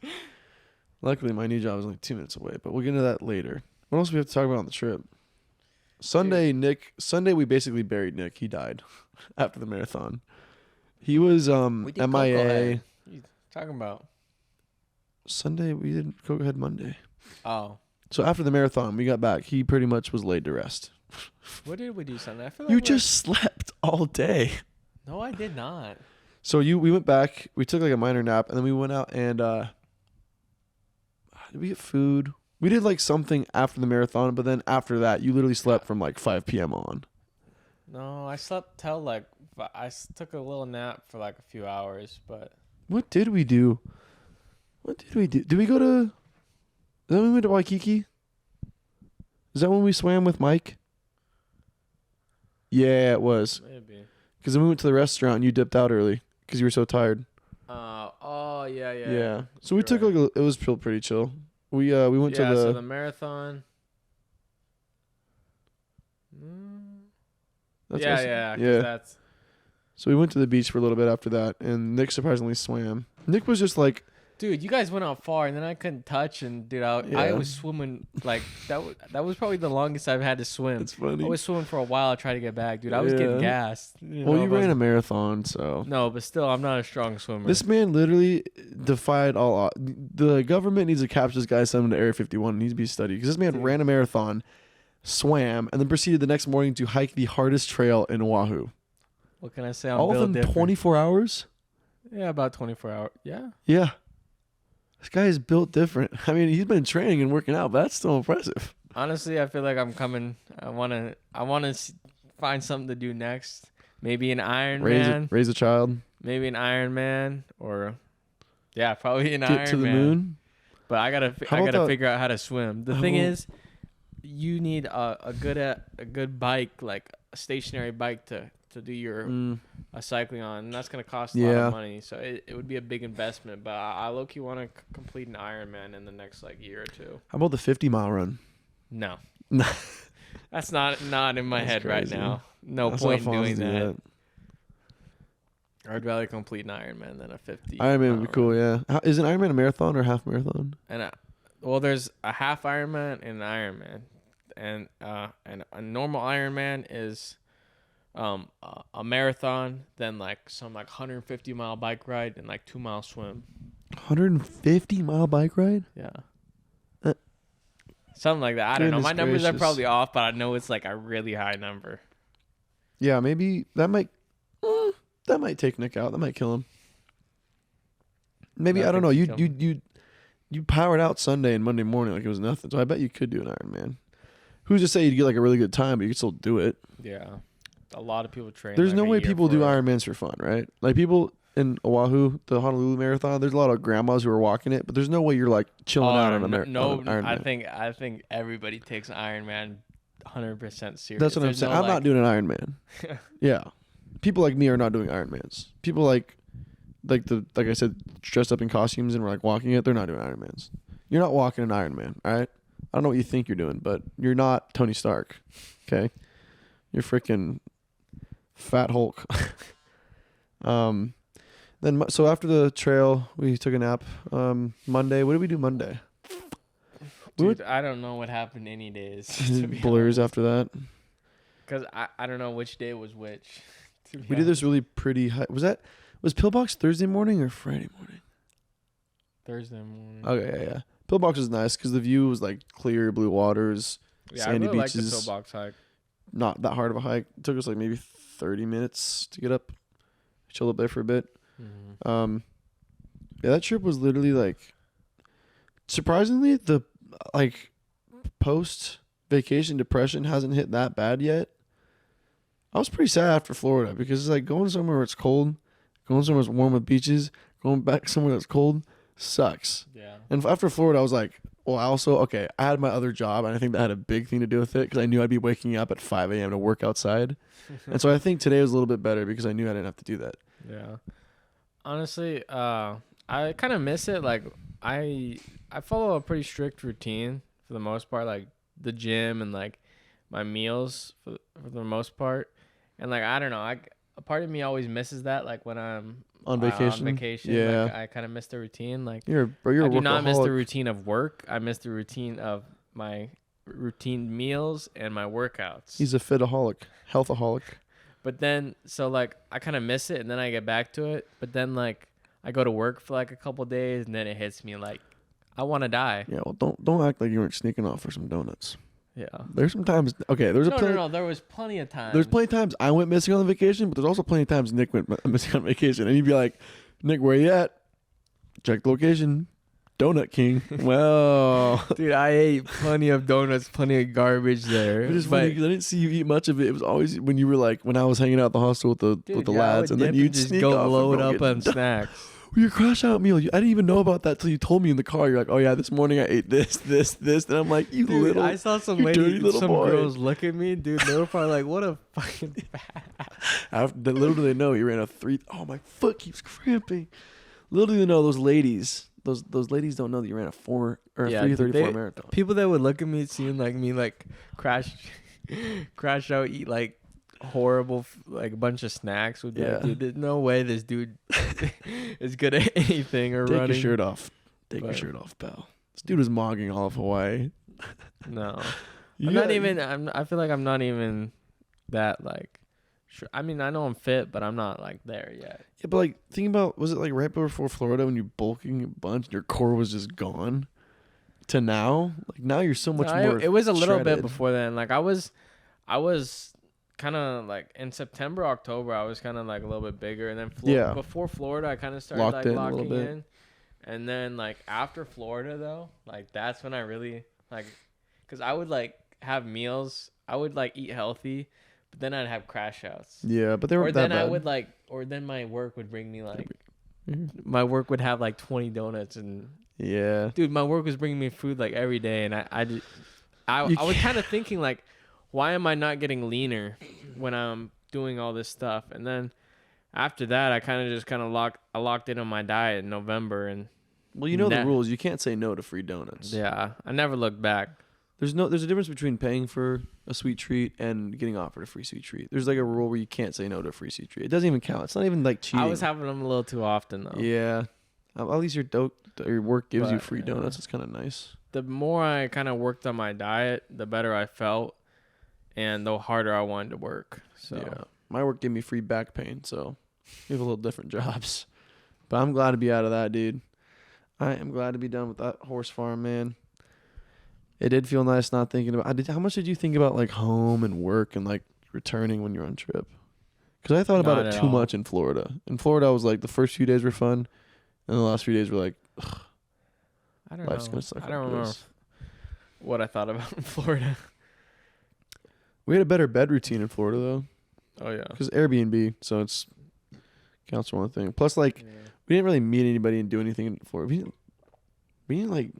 Luckily, my new job is like 2 minutes away, but we'll get into that later. What else do we have to talk about on the trip? Sunday, we basically buried Nick. He died after the marathon. He was MIA. What are you talking about? Sunday, we did Cocoa Monday. Oh. So after the marathon, we got back. He pretty much was laid to rest. What did we do Sunday? I feel like you just slept all day. No, I did not. So we went back. We took like a minor nap, and then we went out and did we get food? We did like something after the marathon, but then after that, you literally slept from like 5 p.m. on. No, I slept till like I took a little nap for like a few hours, but what did we do? Did we go to? Is that when we went to Waikiki? Is that when we swam with Mike? Yeah, it was. Maybe. Because then we went to the restaurant and you dipped out early because you were so tired. Yeah. So we took it was pretty chill. We went to the marathon. That's So we went to the beach for a little bit after that, and Nick surprisingly swam. Nick was just like, dude, you guys went out far, and then I couldn't touch, and dude, I was swimming like that was probably the longest I've had to swim. It's funny. I was swimming for a while, trying to get back, dude. I was getting gassed. You ran a marathon, so no, but still, I'm not a strong swimmer. This man literally defied all. The government needs to capture this guy, send him to Area 51. He needs to be studied because this man ran a marathon, swam, and then proceeded the next morning to hike the hardest trail in Oahu. What can I say? I'm all of them 24 hours. Yeah, about 24 hours. Yeah. Yeah. This guy is built different. I mean, he's been training and working out, but that's still impressive. Honestly, I feel like I'm coming. I want to find something to do next. Maybe an Ironman. Raise a child. Maybe an Ironman or, yeah, probably an Ironman. Get to the moon. But I gotta figure out how to swim. The thing is, you need a good bike, like a stationary bike to do your cycling on, and that's gonna cost a lot of money. So it would be a big investment. But I low-key want to complete an Ironman in the next like year or two. How about the 50-mile run? No, that's not in my head crazy. Right now. No that's point in doing that. I'd rather complete an Ironman than a 50. Ironman would be cool, yeah. Is an Ironman a marathon or half marathon? And well, there's a half Ironman and an Ironman, and a normal Ironman is a marathon, then like some like 150-mile bike ride and like 2-mile swim. 150-mile bike ride? Yeah. Something like that. I don't know. My numbers are probably off, but I know it's like a really high number. Yeah, maybe that might take Nick out. That might kill him. Maybe I don't know. You powered out Sunday and Monday morning like it was nothing. So I bet you could do an Ironman. Who's to say you'd get like a really good time, but you could still do it? Yeah, a lot of people train. There's no way people do Ironmans for fun, right? Like people in Oahu, the Honolulu Marathon. There's a lot of grandmas who are walking it, but there's no way you're like chilling out on an Ironman. I think everybody takes Ironman 100% serious. That's what I'm saying. I'm not doing an Ironman. Yeah. People like me are not doing Ironmans. People like I said, dressed up in costumes and we're like walking it. They're not doing Ironmans. You're not walking an Ironman, all right? I don't know what you think you're doing, but you're not Tony Stark, okay? You're freaking Fat Hulk. So after the trail, we took a nap. Monday, what did we do Monday? Dude, I don't know what happened any days. Blurs after that. Because I don't know which day was which. We did this really pretty high. Was Pillbox Thursday morning or Friday morning? Thursday morning. Okay, yeah. Pillbox was nice because the view was like clear blue waters, sandy beaches. I liked the Pillbox hike. Not that hard of a hike. It took us like maybe 30 minutes to get up. Chill up there for a bit. Mm-hmm. Yeah, that trip was literally like, surprisingly, the like post vacation depression hasn't hit that bad yet. I was pretty sad after Florida because it's like going somewhere where it's cold, going somewhere that's warm with beaches, going back somewhere that's cold sucks. Yeah. And after Florida, I was like, well, I had my other job, and I think that had a big thing to do with it because I knew I'd be waking up at 5 a.m. to work outside. And so I think today was a little bit better because I knew I didn't have to do that. Yeah. Honestly, I kind of miss it. Like, I follow a pretty strict routine for the most part, like the gym and like my meals for the most part. And like, I don't know, a part of me always misses that. Like when I'm on vacation, yeah, like, I kind of miss the routine. Like I do not miss the routine of work. I miss the routine of my routine meals and my workouts. He's a fitaholic, healthaholic. But then, so like I kind of miss it, and then I get back to it. But then like I go to work for like a couple days, and then it hits me like I want to die. Yeah, well, don't act like you weren't sneaking off for some donuts. Yeah. There's some times. Okay, no, there was plenty of times. There's plenty of times I went missing on the vacation, but there's also plenty of times Nick went missing on vacation, and you'd be like, Nick, where you at? Check the location. Donut King. Well, dude, I ate plenty of donuts, plenty of garbage there. It was funny because I didn't see you eat much of it. It was always when you were like, when I was hanging out at the hostel with the lads, and then you'd just sneak go off load up on snacks. Your crash out meal. I didn't even know about that till you told me in the car. You're like, oh yeah, this morning I ate this. And I'm like, you dude, little. I saw some girls look at me, dude. They were probably like, what a fucking fat. Little do they know you ran a 3. Oh, my foot keeps cramping. Little do they know those ladies. Those ladies don't know that you ran a 4 or a 3:34 marathon. People that would look at me seeing like me like crash out, eat like horrible like a bunch of snacks would be like, dude, there's no way this dude is good at anything or running. Take your shirt off. Your shirt off, pal. This dude was mogging all of Hawaii. No. I feel like I'm not even that like sure. I mean, I know I'm fit, but I'm not like there yet. Yeah, but like think about, was it like right before Florida when you're bulking a bunch and your core was just gone to now? Like now you're so much more it was a little shredded. bit before then. Like I was kind of like in September, October, I was kind of like a little bit bigger, and then before Florida, I kind of started locking in, and then like after Florida though, like that's when I really like, because I would like have meals, I would like eat healthy, but then I'd have crash outs. Yeah, but they weren't that bad. I would like, or then my work would bring me like, my work would have like 20 donuts and Yeah. Dude, my work was bringing me food like every day, and I was kind of thinking like, why am I not getting leaner when I'm doing all this stuff? And then after that, I kind of locked in on my diet in November, and well, you know the rules. You can't say no to free donuts. Yeah, I never looked back. There's a difference between paying for a sweet treat and getting offered a free sweet treat. There's like a rule where you can't say no to a free sweet treat. It doesn't even count. It's not even like cheating. I was having them a little too often though. Yeah. At least your work gives you free donuts. It's kind of nice. The more I kind of worked on my diet, the better I felt, and the harder I wanted to work. So yeah. My work gave me free back pain, so we have a little different jobs. But I'm glad to be out of that, dude. I am glad to be done with that horse farm, man. It did feel nice not thinking about. How much did you think about like home and work and like returning when you're on trip? Because I thought about it too much in Florida. In Florida, I was like the first few days were fun, and the last few days were like, ugh, I don't life's know. gonna suck. I don't know what I thought about in Florida. We had a better bed routine in Florida though. Oh yeah. Because Airbnb, so it's counts for one thing. Plus, like we didn't really meet anybody and do anything in Florida. We didn't like.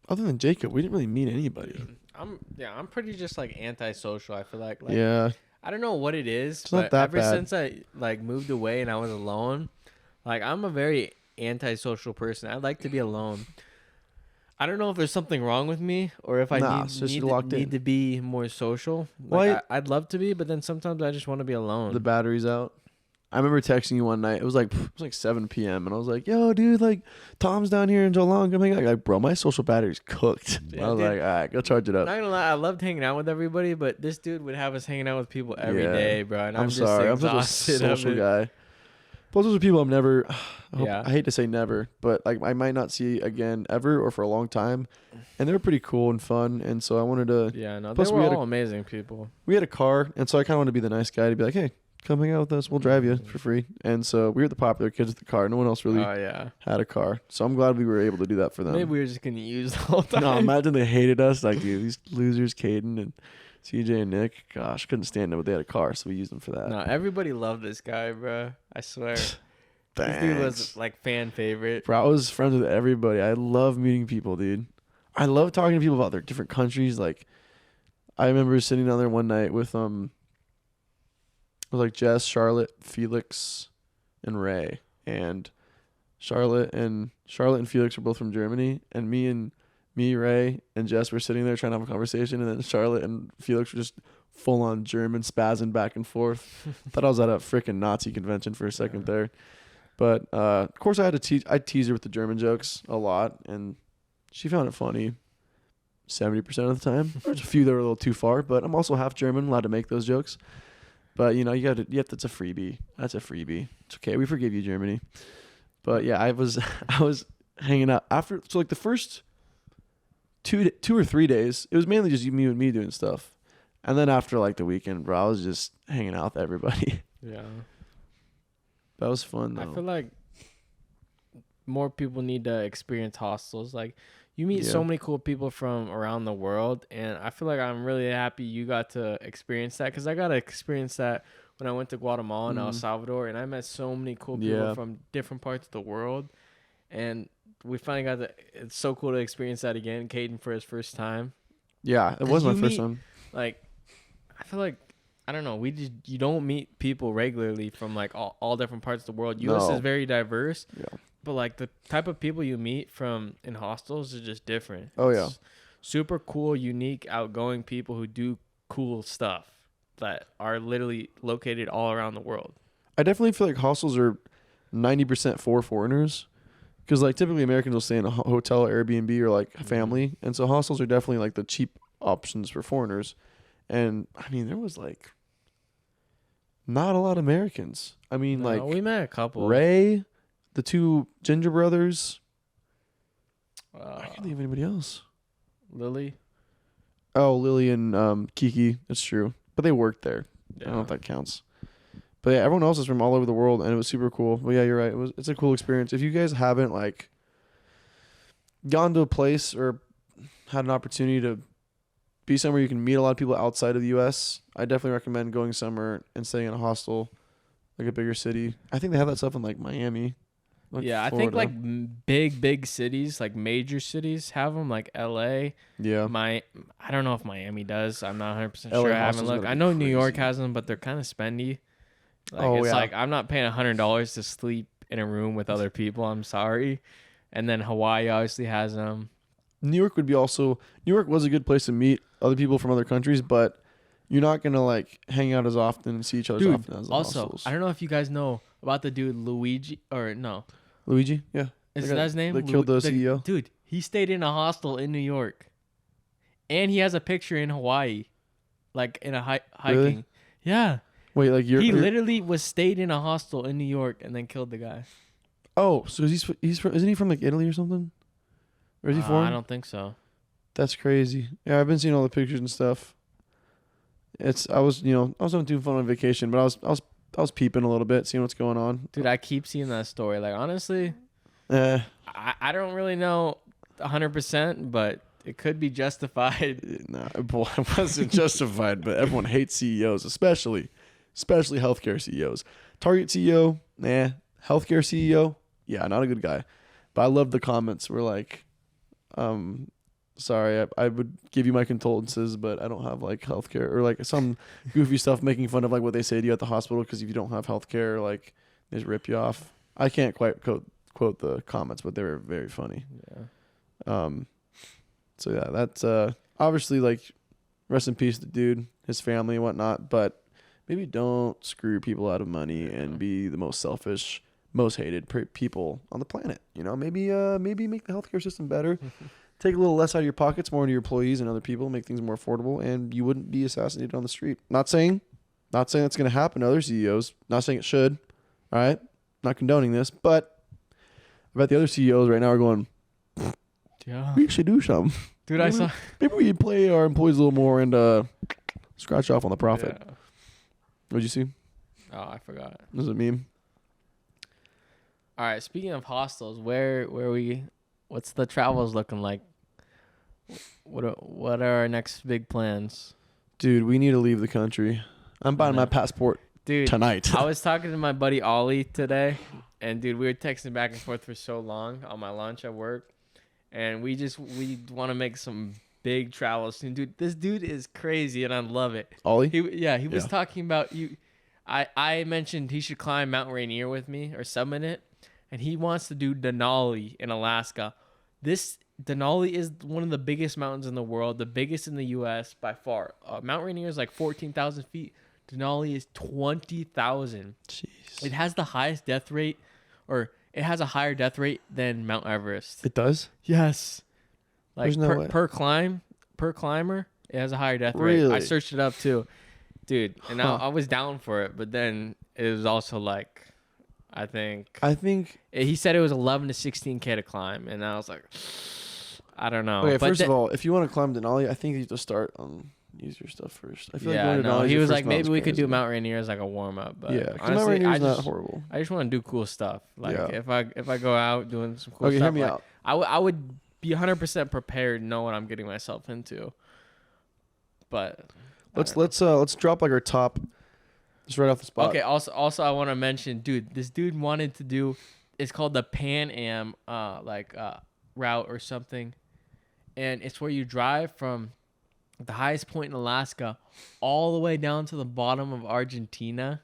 Other than Jacob, we didn't really meet anybody. I'm pretty just like antisocial. I feel like yeah. I don't know what it is, it's but not that ever bad. since I like moved away and I was alone, like I'm a very antisocial person. I like to be alone. I don't know if there's something wrong with me or if I need to be more social. Like, I'd love to be, but then sometimes I just want to be alone. The battery's out. I remember texting you one night. It was like 7 p.m. and I was like, "Yo, dude, like Tom's down here in Geelong. Come hang out." Like, bro, my social battery's cooked. Yeah, I was like, "All right, go charge it up." Not gonna lie, I loved hanging out with everybody, but this dude would have us hanging out with people every day, bro. And I'm sorry, I'm such a social guy. Plus, those are people I'm never. I hate to say never, but like I might not see again ever or for a long time, and they're pretty cool and fun. And so I wanted to. Yeah, no, they were all amazing people. We had a car, and so I kind of wanted to be the nice guy to be like, "Hey, come hang out with us. We'll drive you for free." And so we were the popular kids with the car. No one else really had a car. So I'm glad we were able to do that for them. Maybe we were just going to use the whole time. No, imagine they hated us. Like, dude, these losers, Caden and CJ and Nick. Gosh, couldn't stand them, but they had a car, so we used them for that. No, everybody loved this guy, bro. I swear. Thanks. This dude was like fan favorite. Bro, I was friends with everybody. I love meeting people, dude. I love talking to people about their different countries. Like, I remember sitting down there one night with it was like Jess, Charlotte, Felix, and Ray. And Charlotte and Felix were both from Germany. And me, Ray, and Jess were sitting there trying to have a conversation. And then Charlotte and Felix were just full on German spazzing back and forth. Thought I was at a freaking Nazi convention for a second there. But of course I tease her with the German jokes a lot. And she found it funny 70% of the time. There's a few that were a little too far. But I'm also half German, allowed to make those jokes. But, you know, that's a freebie. That's a freebie. It's okay. We forgive you, Germany. But, yeah, I was hanging out after. So, like, the first two or 3 days, it was mainly just you and me doing stuff. And then after, like, the weekend, bro, I was just hanging out with everybody. Yeah. That was fun, though. I feel like more people need to experience hostels. Like, you meet so many cool people from around the world, and I feel like I'm really happy you got to experience that, because I got to experience that when I went to Guatemala and El Salvador, and I met so many cool people from different parts of the world, and we finally got to. It's so cool to experience that again. Caden for his first time. Yeah, it was my first time. Like, I feel like, I don't know, you don't meet people regularly from like all different parts of the world. U.S. is very diverse. Yeah. But, like, the type of people you meet in hostels is just different. Oh, yeah. It's super cool, unique, outgoing people who do cool stuff that are literally located all around the world. I definitely feel like hostels are 90% for foreigners. Because, like, typically Americans will stay in a hotel or Airbnb or, like, a family. And so hostels are definitely, like, the cheap options for foreigners. And, I mean, there was, like, not a lot of Americans. I mean, like... we met a couple. Ray... The two Ginger brothers. I can't think of anybody else. Lily. Oh, Lily and Kiki. That's true. But they worked there. Yeah. I don't know if that counts. But yeah, everyone else is from all over the world, and it was super cool. But yeah, you're right. It's a cool experience. If you guys haven't like gone to a place or had an opportunity to be somewhere you can meet a lot of people outside of the U.S., I definitely recommend going somewhere and staying in a hostel, like a bigger city. I think they have that stuff in like Miami. Like yeah, Florida. I think like big cities, like major cities have them, like L.A. Yeah. I don't know if Miami does. I'm not 100% LA sure. I haven't hostels looked. gotta I be know New York crazy. has them, but they're kind of spendy. Like Oh, it's yeah. like I'm not paying $100 to sleep in a room with other people. I'm sorry. And then Hawaii obviously has them. New York was a good place to meet other people from other countries, but you're not gonna like hang out as often and see each other as often as the Also, hostels. I don't know if you guys know about the dude Luigi or no. Luigi, yeah. Is that his name? They killed the CEO. Dude, he stayed in a hostel in New York. And he has a picture in Hawaii. Like in a hiking. Really? Yeah. Wait, like He literally was stayed in a hostel in New York and then killed the guy. Oh, so he's from, isn't he from like Italy or something? Or is he foreign? I don't think so. That's crazy. Yeah, I've been seeing all the pictures and stuff. I was not doing fun on vacation, but I was peeping a little bit, seeing what's going on. Dude, I keep seeing that story. Like honestly, Eh. I don't really know 100%, but it could be justified. No, it wasn't justified, but everyone hates CEOs, especially healthcare CEOs. Target CEO, nah. Healthcare CEO, yeah, not a good guy. But I love the comments were like, sorry, I would give you my condolences, but I don't have like healthcare, or like some goofy stuff making fun of like what they say to you at the hospital, because if you don't have healthcare, like they just rip you off. I can't quite quote the comments, but they were very funny. Yeah. So yeah, that's obviously like rest in peace to the dude, his family and whatnot, but maybe don't screw people out of money and be the most selfish, most hated people on the planet. You know, maybe make the healthcare system better. Take a little less out of your pockets, more into your employees and other people, make things more affordable, and you wouldn't be assassinated on the street. Not saying that's going to happen to other CEOs. Not saying it should. All right, not condoning this, but I bet the other CEOs right now are going, Yeah. we should do something. Dude, I saw. Maybe we play our employees a little more and scratch off on the profit. Yeah. What'd you see? Oh, I forgot. This is a meme. All right. Speaking of hostels, what's the travels looking like? What are our next big plans? Dude, we need to leave the country. I'm buying my passport tonight. I was talking to my buddy Ollie today, and dude, we were texting back and forth for so long on my lunch at work, and we want to make some big travels soon. Dude, this dude is crazy, and I love it. Ollie? He was talking about you. I mentioned he should climb Mount Rainier with me or summit it, and he wants to do Denali in Alaska. This Denali is one of the biggest mountains in the world, the biggest in the U.S. by far. Mount Rainier is like 14,000 feet. Denali is 20,000. Jeez. It has the highest death rate, or it has a higher death rate than Mount Everest. It does? Yes. Like There's no way. per climber, it has a higher death Really? rate. I searched it up too. Dude, and I was down for it, but then it was also like, I think he said it was 11 to 16K to climb, and I was like, I don't know. Okay, but first of all, if you want to climb Denali, I think you have to start on easier stuff first. I feel like going to Denali he is was the like, first maybe mountain's we could do crazy. Mount Rainier as like a warm up. But Yeah, 'cause honestly, Mount Rainier's not horrible. I just want to do cool stuff. Like Yeah. if I go out doing some cool Okay, stuff, hear me like, out. I would be 100% prepared, know what I'm getting myself into. But Let's drop like our top, just right off the spot. okay. Also, I want to mention, dude, this dude wanted to do. It's called the Pan Am route or something, and it's where you drive from the highest point in Alaska all the way down to the bottom of Argentina.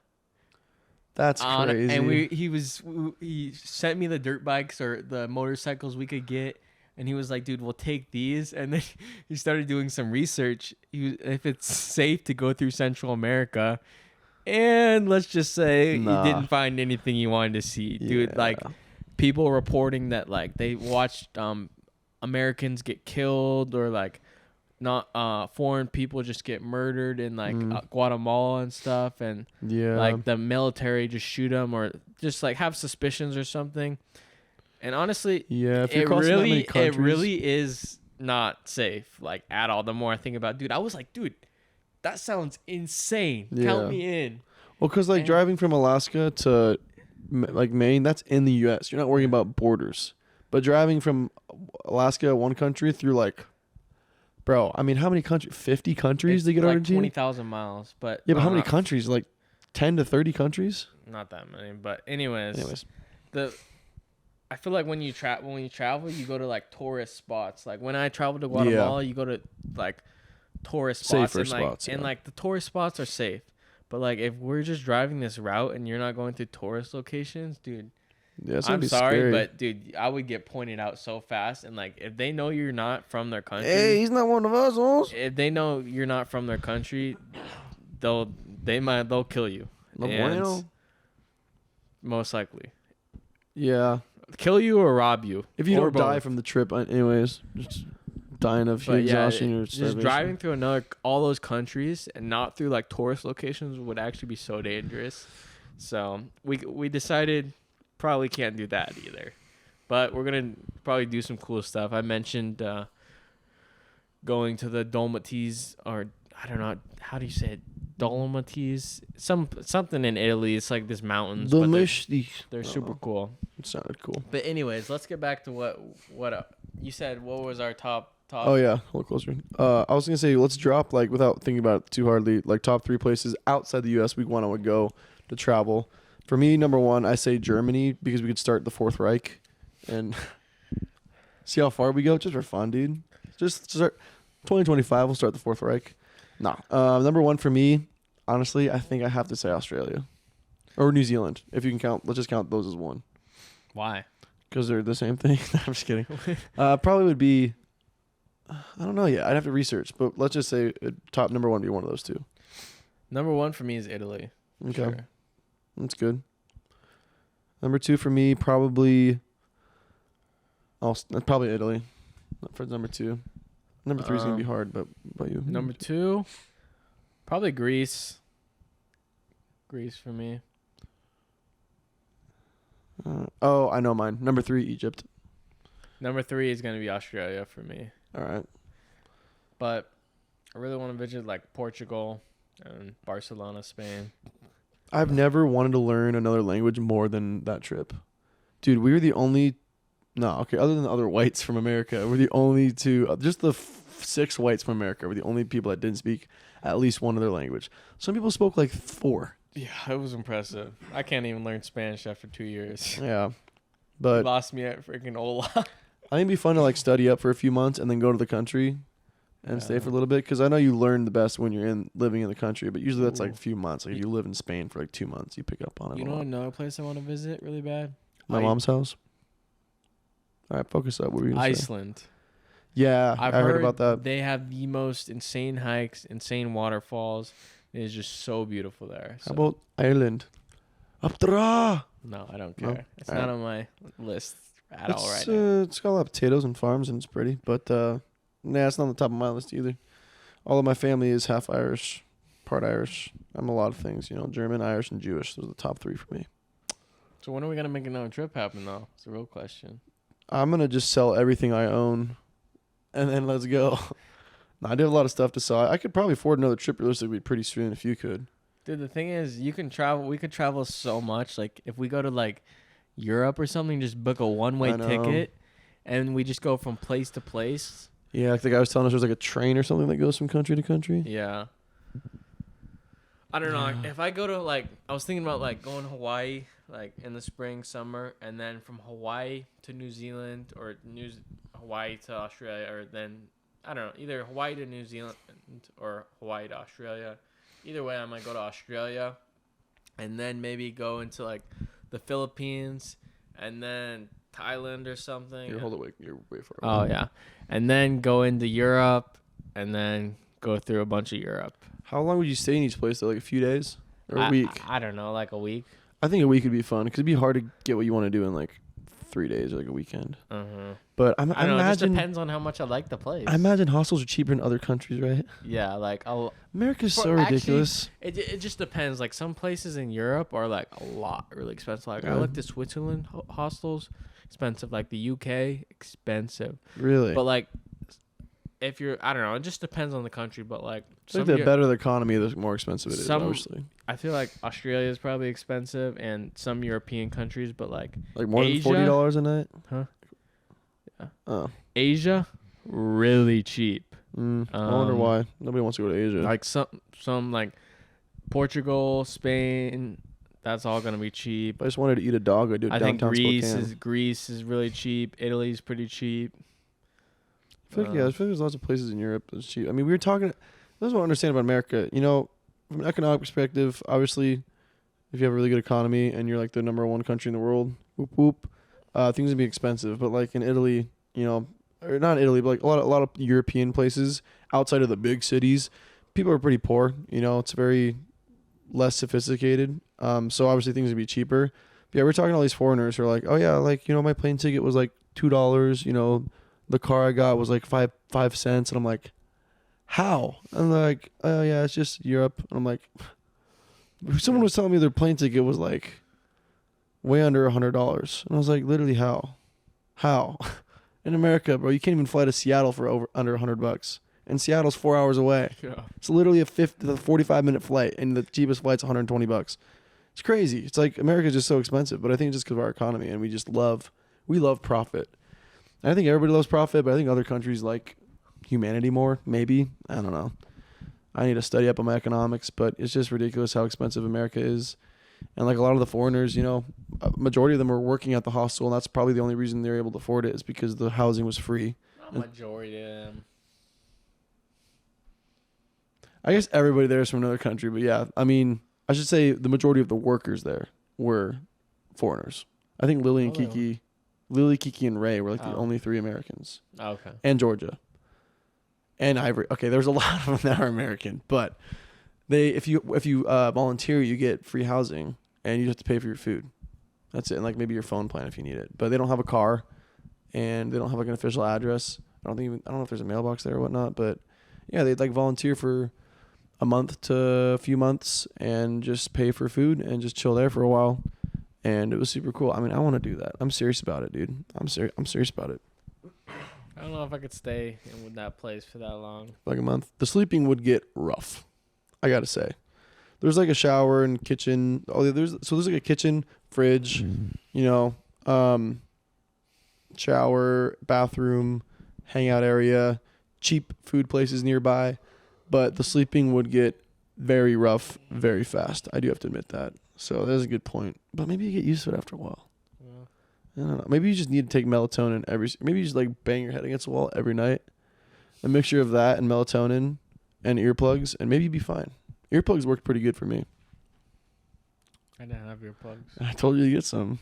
That's crazy. And he sent me the dirt bikes or the motorcycles we could get, and he was like, dude, we'll take these. And then he started doing some research if it's safe to go through Central America. And let's just say he didn't find anything he wanted to see. Dude, like people reporting that like they watched Americans get killed, or like not foreign people just get murdered in like Guatemala and stuff, and like the military just shoot them or just like have suspicions or something. And honestly, if you're crossing that many countries, it really is not safe, like at all. The more I think about it, dude, I was like, dude, that sounds insane. Count me in. Well, because like driving from Alaska to like Maine, that's in the U.S. You're not worrying about borders. But driving from Alaska, one country, through like, bro, I mean, how many countries? 50 countries to get like Argentina? 20,000 miles. But yeah, but how many countries? Like 10 to 30 countries? Not that many. But anyways. I feel like when you travel, you go to like tourist spots. Like when I traveled to Guatemala, you go to like tourist spots. Safer spots. And like the tourist spots are safe. But like if we're just driving this route and you're not going through tourist locations, dude. Yeah, I'm sorry, scary. but dude, I would get pointed out so fast. And like if they know you're not from their country, hey, he's not one of us. If they know you're not from their country, they'll kill you. Bueno. Most likely. Yeah. Kill you or rob you. If you don't die from the trip, anyways, just dying of exhaustion or starvation. Just driving through all those countries and not through like tourist locations would actually be so dangerous. So we decided probably can't do that either. But we're gonna probably do some cool stuff. I mentioned going to the Dolomites, or I don't know how do you say it. Dolomites, something in Italy. It's like this mountains. They're super cool. It sounded cool. But anyways, let's get back to what you said. What was our top? Oh yeah, a little closer. I was gonna say let's drop like without thinking about it too hardly, like top 3 places outside the U.S. we want to go to travel. For me, number 1, I say Germany because we could start the Fourth Reich and see how far we go just for fun, dude. Just start 2025. We'll start the Fourth Reich. Nah. Number 1 for me, honestly, I think I have to say Australia. Or New Zealand. If you can count, let's just count those as one. Why? Because they're the same thing. I'm just kidding. Probably would be, I don't know yet. I'd have to research. But let's just say top number 1 be one of those 2. Number 1 for me is Italy. Okay. Sure. That's good. Number 2 for me, probably Italy. For number 2. Number 3 is going to be hard, but you. Number 2, probably Greece. Greece for me. I know mine. Number 3, Egypt. Number 3 is going to be Australia for me. All right. But I really want to visit like Portugal and Barcelona, Spain. I've never wanted to learn another language more than that trip. Dude, we were the only... No, okay, other than the other whites from America, we're the only 2... Just the 6 whites from America were the only people that didn't speak at least one other language. Some people spoke like 4. Yeah, it was impressive. I can't even learn Spanish after 2 years. Yeah, but... You lost me at freaking Ola. I think it'd be fun to like study up for a few months and then go to the country and stay for a little bit, because I know you learn the best when you're living in the country, but usually that's like a few months. Like if you live in Spain for like 2 months, you pick up on it. You know another place I want to visit really bad? My mom's house. All right, focus up. What were you gonna say? Iceland. Yeah, I heard about that. They have the most insane hikes, insane waterfalls. It is just so beautiful there. So. How about Ireland? Aptra! No, I don't care. No? It's not on my list at all right now. It's got a lot of potatoes and farms, and it's pretty, but it's not on the top of my list either. All of my family is half Irish, part Irish. I'm a lot of things, German, Irish, and Jewish. Those are the top 3 for me. So when are we going to make another trip happen, though? It's a real question. I'm going to just sell everything I own, and then let's go. I do have a lot of stuff to sell. I could probably afford another trip realistically pretty soon if you could. Dude, the thing is, we could travel so much. Like, if we go to, like, Europe or something, just book a one-way ticket, and we just go from place to place. Yeah, like the guy was telling us there's like a train or something that goes from country to country. Yeah. I don't know. If I go to, like, I was thinking about, like, going to Hawaii, like, in the spring, summer, and then from Hawaii to New Zealand, or Hawaii to Australia, or then, I don't know, either Hawaii to New Zealand or Hawaii to Australia. Either way, I might go to Australia, and then maybe go into, like, the Philippines, and then Thailand or something. You're way far away. Oh, yeah. And then go into Europe, and then go through a bunch of Europe. How long would you stay in each place, though? Like a few days? Or a week? I don't know, like a week. I think a week would be fun, because it'd be hard to get what you want to do in, like, 3 days or, like, a weekend. Uh-huh. But I don't know, it just depends on how much I like the place. I imagine hostels are cheaper in other countries, right? Yeah, like... America's so ridiculous. Actually, it just depends. Like, some places in Europe are, like, a lot really expensive. Like, I looked at Switzerland hostels, expensive. Like, the UK, expensive. Really? But, like, if you're... I don't know. It just depends on the country, but, like... I think the better the economy, the more expensive it is, obviously. I feel like Australia is probably expensive, and some European countries, but, like... Like, more Asia, than $40 a night? Huh? Yeah. Oh. Asia, really cheap. I wonder why. Nobody wants to go to Asia. Like some like Portugal, Spain, That's all gonna be cheap. If I just wanted to eat a dog, I'd do it downtown Spokane. Greece is really cheap. Italy's pretty cheap. I feel like there's lots of places in Europe that's cheap. I mean, we were talking. That's what I understand about America. You know, from an economic perspective, obviously, if you have a really good economy and you're like the number one country in the world, whoop whoop, things would be expensive. But like in Italy, you know, or not Italy, but like a lot of European places outside of the big cities, people are pretty poor. You know, it's very less sophisticated. So obviously things would be cheaper. But yeah, we're talking to all these foreigners who are like, oh yeah, like, you know, my plane ticket was like $2. You know, the car I got was like 5 cents. And I'm like, how? And they're like, oh yeah, it's just Europe. And I'm like, someone was telling me their plane ticket was like way under $100. And I was like, literally how? In America, bro, you can't even fly to Seattle for under $100. And Seattle's 4 hours away. Yeah. It's literally a 45-minute flight, and the cheapest flight's $120. It's crazy. It's like America's just so expensive, but I think it's just because of our economy, and we love profit. And I think everybody loves profit, but I think other countries like humanity more, maybe. I don't know. I need to study up on my economics, but it's just ridiculous how expensive America is. And like a lot of the foreigners, you know, a majority of them are working at the hostel, and that's probably the only reason they're able to afford it is because the housing was free. Not majority of them. I guess everybody there is from another country, but yeah, I mean, I should say the majority of the workers there were foreigners. I think Lily, Kiki, and Ray were like the only 3 Americans. Oh, okay. And Georgia. And Ivory. Okay, there's a lot of them that are American, but if you volunteer, you get free housing and you have to pay for your food. That's it, and like maybe your phone plan if you need it. But they don't have a car, and they don't have like an official address. I don't know if there's a mailbox there or whatnot, but yeah, they'd like volunteer for a month to a few months and just pay for food and just chill there for a while. And it was super cool. I mean, I want to do that. I'm serious about it, dude. I'm serious about it. I don't know if I could stay in that place for that long. Like a month. The sleeping would get rough, I gotta say. There's like a shower and kitchen. Oh, there's like a kitchen, fridge, you know, shower, bathroom, hangout area, cheap food places nearby. But the sleeping would get very rough very fast. I do have to admit that. So that's a good point. But maybe you get used to it after a while. Yeah. I don't know. Maybe you just need to take melatonin maybe you just like bang your head against the wall every night. A mixture of that and melatonin and earplugs, and maybe you'd be fine. Earplugs worked pretty good for me. I didn't have earplugs. I told you to get some.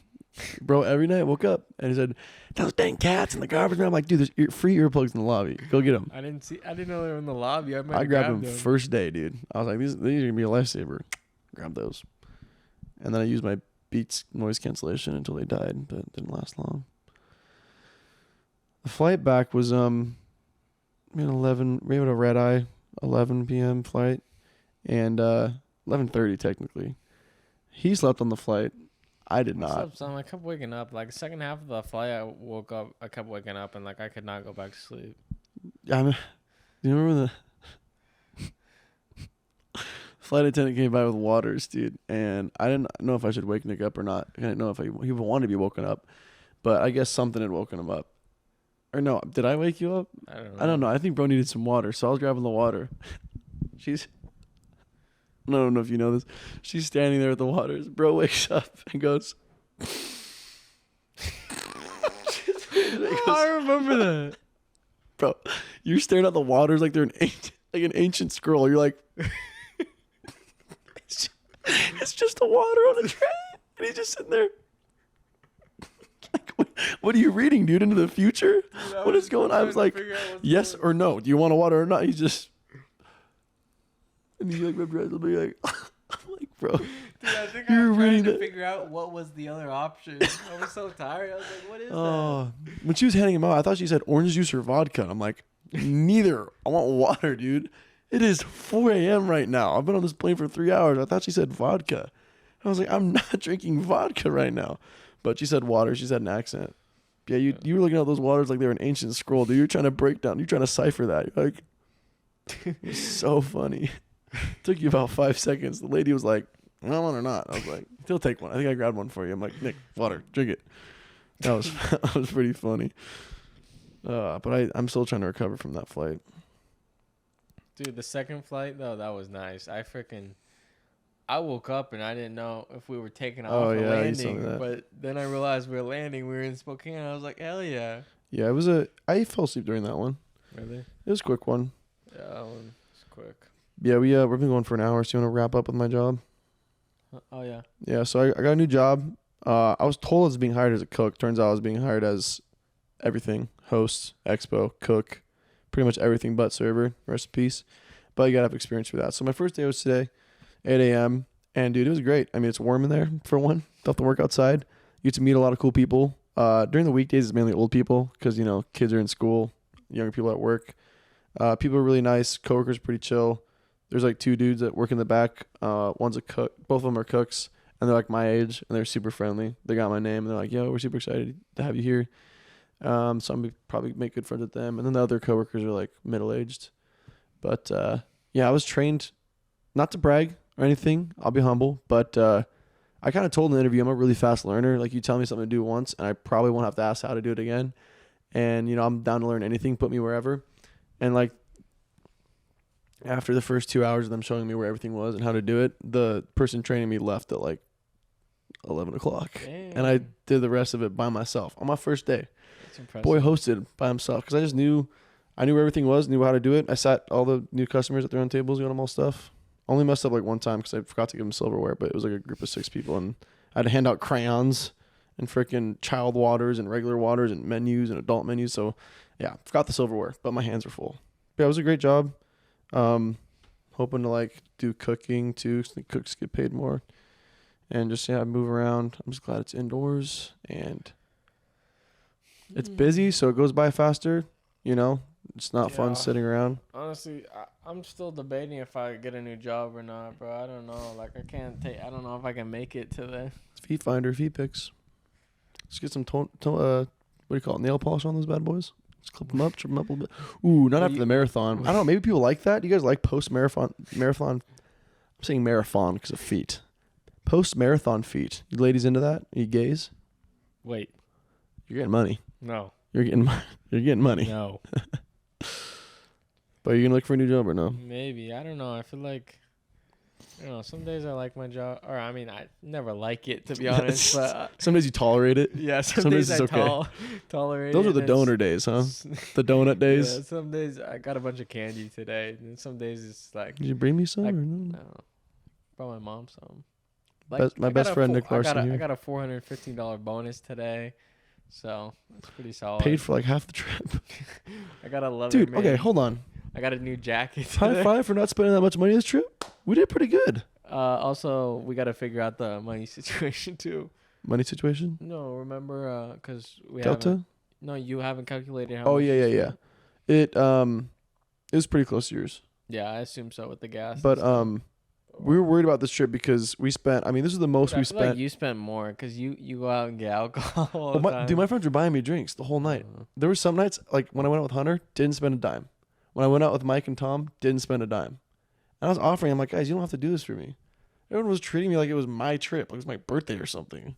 Bro, every night I woke up and he said, those dang cats in the garbage man. I'm like, dude, there's free earplugs in the lobby. Go get them. I didn't know they were in the lobby. I grabbed them first day, dude. I was like, these are going to be a lifesaver. Grab those. And then I used my Beats noise cancellation until they died, but it didn't last long. The flight back was, we had a red eye, 11 p.m. flight, and 11:30 technically. He slept on the flight. I did not. I kept waking up. Like, the second half of the flight, I kept waking up, and, like, I could not go back to sleep. Yeah, do you remember the flight attendant came by with waters, dude? And I didn't know if I should wake Nick up or not. I didn't know if he wanted to be woken up. But I guess something had woken him up. Or no, did I wake you up? I don't know. I think bro needed some water, so I was grabbing the water. I don't know if you know this. She's standing there with the waters. Bro wakes up and goes. I remember that. Bro, you're staring at the waters like they're an ancient scroll. You're like, it's just the water on a tray, and he's just sitting there. Like, what are you reading, dude? Into the future? Dude, what is going on? I was like, yes or no? Do you want a water or not? He's just. And he like, will be like, I'm like, bro. Dude, I think I was trying to figure out what was the other option. I was so tired. I was like, what is that? When she was handing him out, I thought she said orange juice or vodka. I'm like, neither. I want water, dude. It is 4 a.m. right now. I've been on this plane for 3 hours. I thought she said vodka. I was like, I'm not drinking vodka right now. But she said water. She said an accent. Yeah, you were looking at those waters like they were an ancient scroll, dude. You're trying to cipher that. You're like, it's so funny. Took you about 5 seconds. The lady was like, I want one or not. I was like, still take one. I think I grabbed one for you. I'm like, Nick, water, drink it. That was pretty funny. But I'm still trying to recover from that flight. Dude, the second flight though, that was nice. I woke up and I didn't know if we were taking off Oh or yeah, landing. But then I realized we were landing. We were in Spokane. I was like, hell yeah. Yeah, I fell asleep during that one. Really? It was a quick one. Yeah, that one was quick. Yeah, we've been going for an hour. So you want to wrap up with my job? Oh yeah. Yeah, so I got a new job. I was told I was being hired as a cook. Turns out I was being hired as everything: host, expo, cook, pretty much everything but server. Recipes, but you gotta have experience for that. So my first day was today, 8 a.m. And dude, it was great. I mean, it's warm in there for one. Don't have to work outside. You get to meet a lot of cool people. During the weekdays, it's mainly old people because kids are in school, younger people at work. People are really nice. Coworkers are pretty chill. There's like 2 dudes that work in the back. One's a cook. Both of them are cooks, and they're like my age, and they're super friendly. They got my name, and they're like, "Yo, we're super excited to have you here." So I'm gonna probably make good friends with them. And then the other coworkers are like middle aged. But yeah, I was trained, not to brag or anything. I'll be humble, but I kind of told in the interview I'm a really fast learner. Like, you tell me something to do once, and I probably won't have to ask how to do it again. And I'm down to learn anything. Put me wherever. And like, after the first 2 hours of them showing me where everything was and how to do it, the person training me left at like 11 o'clock. Damn. And I did the rest of it by myself on my first day. That's impressive. Boy hosted by himself because I just knew where everything was, knew how to do it. I sat all the new customers at their own tables doing them all stuff. Only messed up like one time because I forgot to give them silverware, but it was like a group of 6 people, and I had to hand out crayons and freaking child waters and regular waters and menus and adult menus. So yeah, forgot the silverware, but my hands were full. Yeah, it was a great job. Hoping to like do cooking too, so the cooks get paid more, and just move around. I'm just glad it's indoors and it's busy, so it goes by faster. It's not fun sitting around. Honestly, I'm still debating if I get a new job or not, bro. I don't know. Like, I don't know if I can make it to the Feet finder, feet picks. Let's get some what do you call it? Nail polish on those bad boys. Just clip them up, trip them up a little bit. Ooh, not after the marathon. I don't know. Maybe people like that. You guys like post-marathon? I'm saying marathon because of feet. Post-marathon feet. You ladies into that? Are you gays? Wait. You're getting money. No. You're getting money. No. But are you going to look for a new job or no? Maybe. I don't know. I feel like, some days I like my job. Or, I mean, I never like it, to be honest. But some days you tolerate it. Yeah, some days it's okay. Tolerate Those it. are the donor days, huh? The donut days. Yeah, some days I got a bunch of candy today. And some days it's like... Did you bring me some or no? No. Brought my mom some. My best friend, Nick Larson, here. I got a $415 bonus today. So, that's pretty solid. Paid for like half the trip. I got a leather Dude, okay, hold on. I got a new jacket today. High five for not spending that much money this trip. We did pretty good. Also, we got to figure out the money situation too. Money situation? No, remember, because we Delta? No, you haven't calculated how much. Oh, yeah. It was pretty close to yours. Yeah, I assume so with the gas. But we were worried about this trip because we spent. I mean, this is the most we spent. Like you spent more because you go out and get alcohol all the time. Dude, my friends were buying me drinks the whole night. There were some nights, like when I went out with Hunter, didn't spend a dime. When I went out with Mike and Tom, didn't spend a dime. And I was offering, I'm like, guys, you don't have to do this for me. Everyone was treating me like it was my trip, like it was my birthday or something.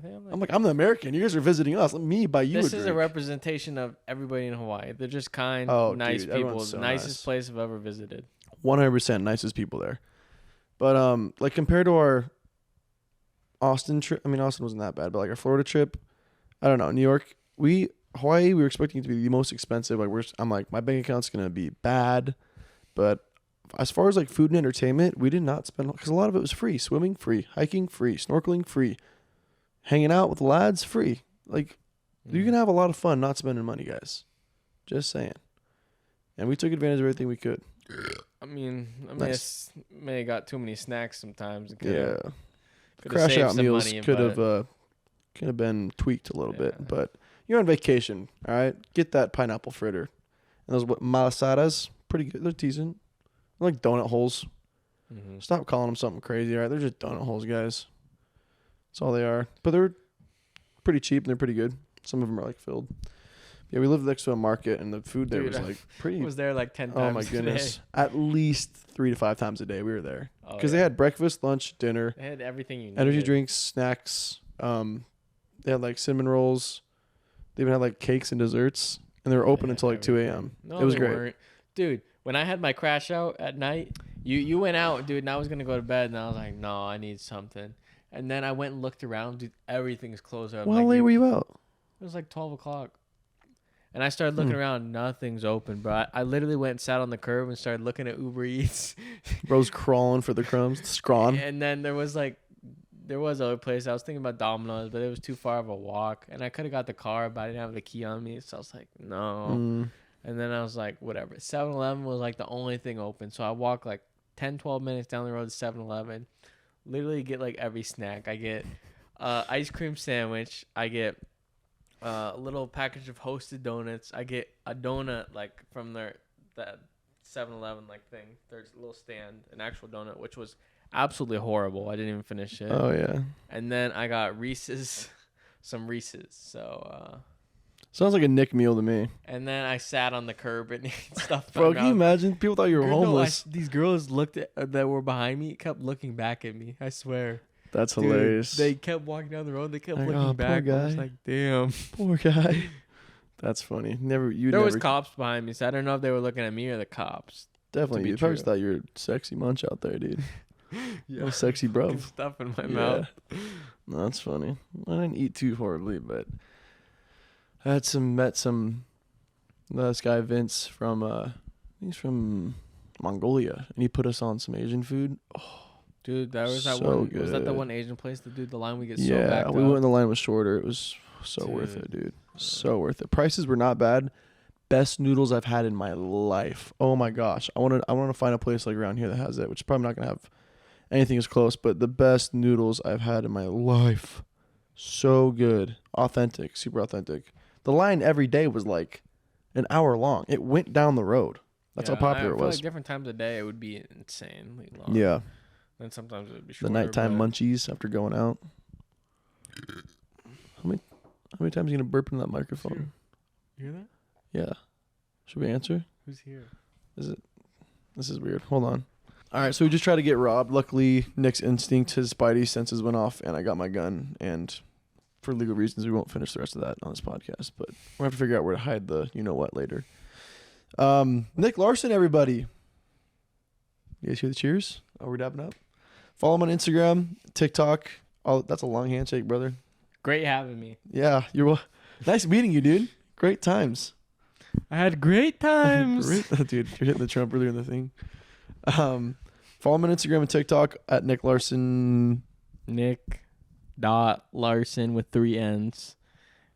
I'm the American. You guys are visiting us. Let me buy you a drink. This is a representation of everybody in Hawaii. They're just kind, nice people. So nicest place I've ever visited. 100% nicest people there. But like compared to our Austin trip, I mean, Austin wasn't that bad, but like our Florida trip, I don't know, New York, Hawaii, we were expecting it to be the most expensive. Like I'm like, my bank account's gonna be bad, but as far as like food and entertainment, we did not spend because a lot of it was free. Swimming free, hiking free, snorkeling free, hanging out with the lads free. Like you can have a lot of fun not spending money, guys. Just saying. And we took advantage of everything we could. I mean, nice. may have got too many snacks sometimes. Crash out meals could have been tweaked a little bit, but you're on vacation, all right? Get that pineapple fritter. And those malasadas, pretty good. They're decent. They're like donut holes. Mm-hmm. Stop calling them something crazy, all right? They're just donut holes, guys. That's all they are. But they're pretty cheap and they're pretty good. Some of them are like filled. Yeah, we lived next to a market and the food there was like pretty. Was there like 10 times Oh my goodness. today. At least 3 to 5 times a day we were there. Because they had breakfast, lunch, dinner. They had everything you needed. Energy drinks, snacks. They had like cinnamon rolls. They even had like cakes and desserts. And they were open until like 2 a.m. No, it was they great. Weren't. Dude, when I had my crash out at night, You went out, dude, and I was gonna go to bed, and I was like, no, I need something. And then I went and looked around, dude. Everything's closed. How late were you out? It was like 12 o'clock. And I started looking around. Nothing's open, bro. I literally went and sat on the curb and started looking at Uber Eats. Bro's crawling for the crumbs. Scrawn. And then there was other place. I was thinking about Domino's, but it was too far of a walk. And I could have got the car, but I didn't have the key on me. So I was like, no. And then I was like, whatever. 7-Eleven was like the only thing open. So I walked like 10, 12 minutes down the road to 7-Eleven. Literally get like every snack. I get ice cream sandwich. I get a little package of Hosted donuts. I get a donut like from that 7-Eleven like thing. There's a little stand, an actual donut, which was absolutely horrible. I didn't even finish it. Oh yeah. And then I got Reese's, some Reese's. So sounds like a Nick meal to me. and then I sat on the curb and ate stuff. Bro, can you imagine? People thought you were homeless. These girls that were behind me kept looking back at me. I swear. That's Dude, hilarious. they kept walking down the road. They kept Like, looking back. poor I was guy. like, damn. Poor guy. That's funny. There was cops behind me, so I don't know if they were looking at me or the cops. Definitely. You probably thought you were sexy munch out there, dude. Yeah. No sexy bro. Stuff in my mouth. No, that's funny. I didn't eat too horribly, but I met some this guy Vince from he's from Mongolia, and he put us on some Asian food. Oh, dude, that was that so one. good. Was that the one Asian place? Dude, the line we get so yeah, backed we up. went and the line was shorter. It was so worth it, dude. So worth it. Prices were not bad. Best noodles I've had in my life. Oh my gosh. I want to find a place like around here that has it, which is probably not gonna have anything as close, but the best noodles I've had in my life. So good. Authentic. Super authentic. The line every day was like an hour long. It went down the road. That's how popular it was. Like different times of day, it would be insanely long. Yeah. And sometimes it would be shorter. The nighttime munchies after going out. How many times are you gonna burp into that microphone? You hear that? Yeah. Should we answer? Who's here? This is weird. Hold on. All right, so we just tried to get robbed. Luckily, Nick's instinct, his spidey senses went off, and I got my gun. And for legal reasons, we won't finish the rest of that on this podcast. But we're gonna have to figure out where to hide the you know what later. Nick Larson, everybody. You guys hear the cheers? Oh, we're dabbing up. Follow him on Instagram, TikTok. Oh, that's a long handshake, brother. Great having me. Yeah, nice meeting you, dude. Great times. I had great times. Dude, you're hitting the Trump earlier in the thing. Follow him on Instagram and TikTok at Nick Larson. Nick.Larson with 3 N's.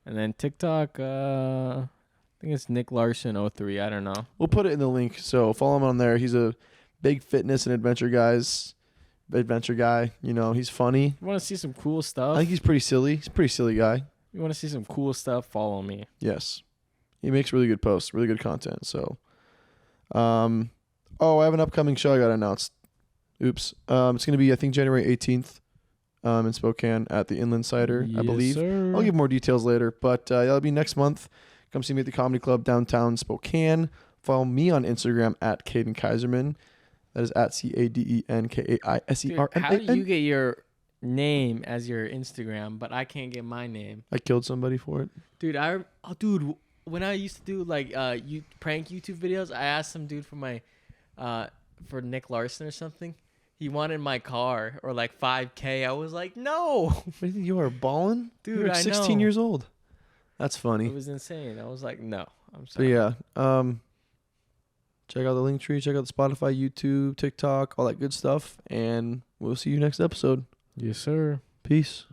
And then TikTok, I think it's Nick Larson 03. I don't know. We'll put it in the link. So follow him on there. He's a big fitness and adventure guy. You know, he's funny. You want to see some cool stuff? I think he's pretty silly. He's a pretty silly guy. You want to see some cool stuff? Follow me. Yes. He makes really good posts, really good content. So, I have an upcoming show I got announced. Oops. It's going to be, I think, January 18th in Spokane at the Inland Cider, I believe. Sir. I'll give more details later, but that'll be next month. Come see me at the Comedy Club downtown Spokane. Follow me on Instagram at cadenkaiserman. That is at CADENKAISERMAN. How do you get your name as your Instagram, but I can't get my name? I killed somebody for it. Dude, when I used to do like prank YouTube videos, I asked some dude for my for Nick Larson or something. He wanted my car or like $5K. I was like, no. What do you think you are, balling? Dude, You're like 16 years old. That's funny. It was insane. I was like, no. I'm So sorry. yeah, check out the link tree, check out the Spotify, YouTube, TikTok, all that good stuff, and we'll see you next episode. Yes, sir. Peace.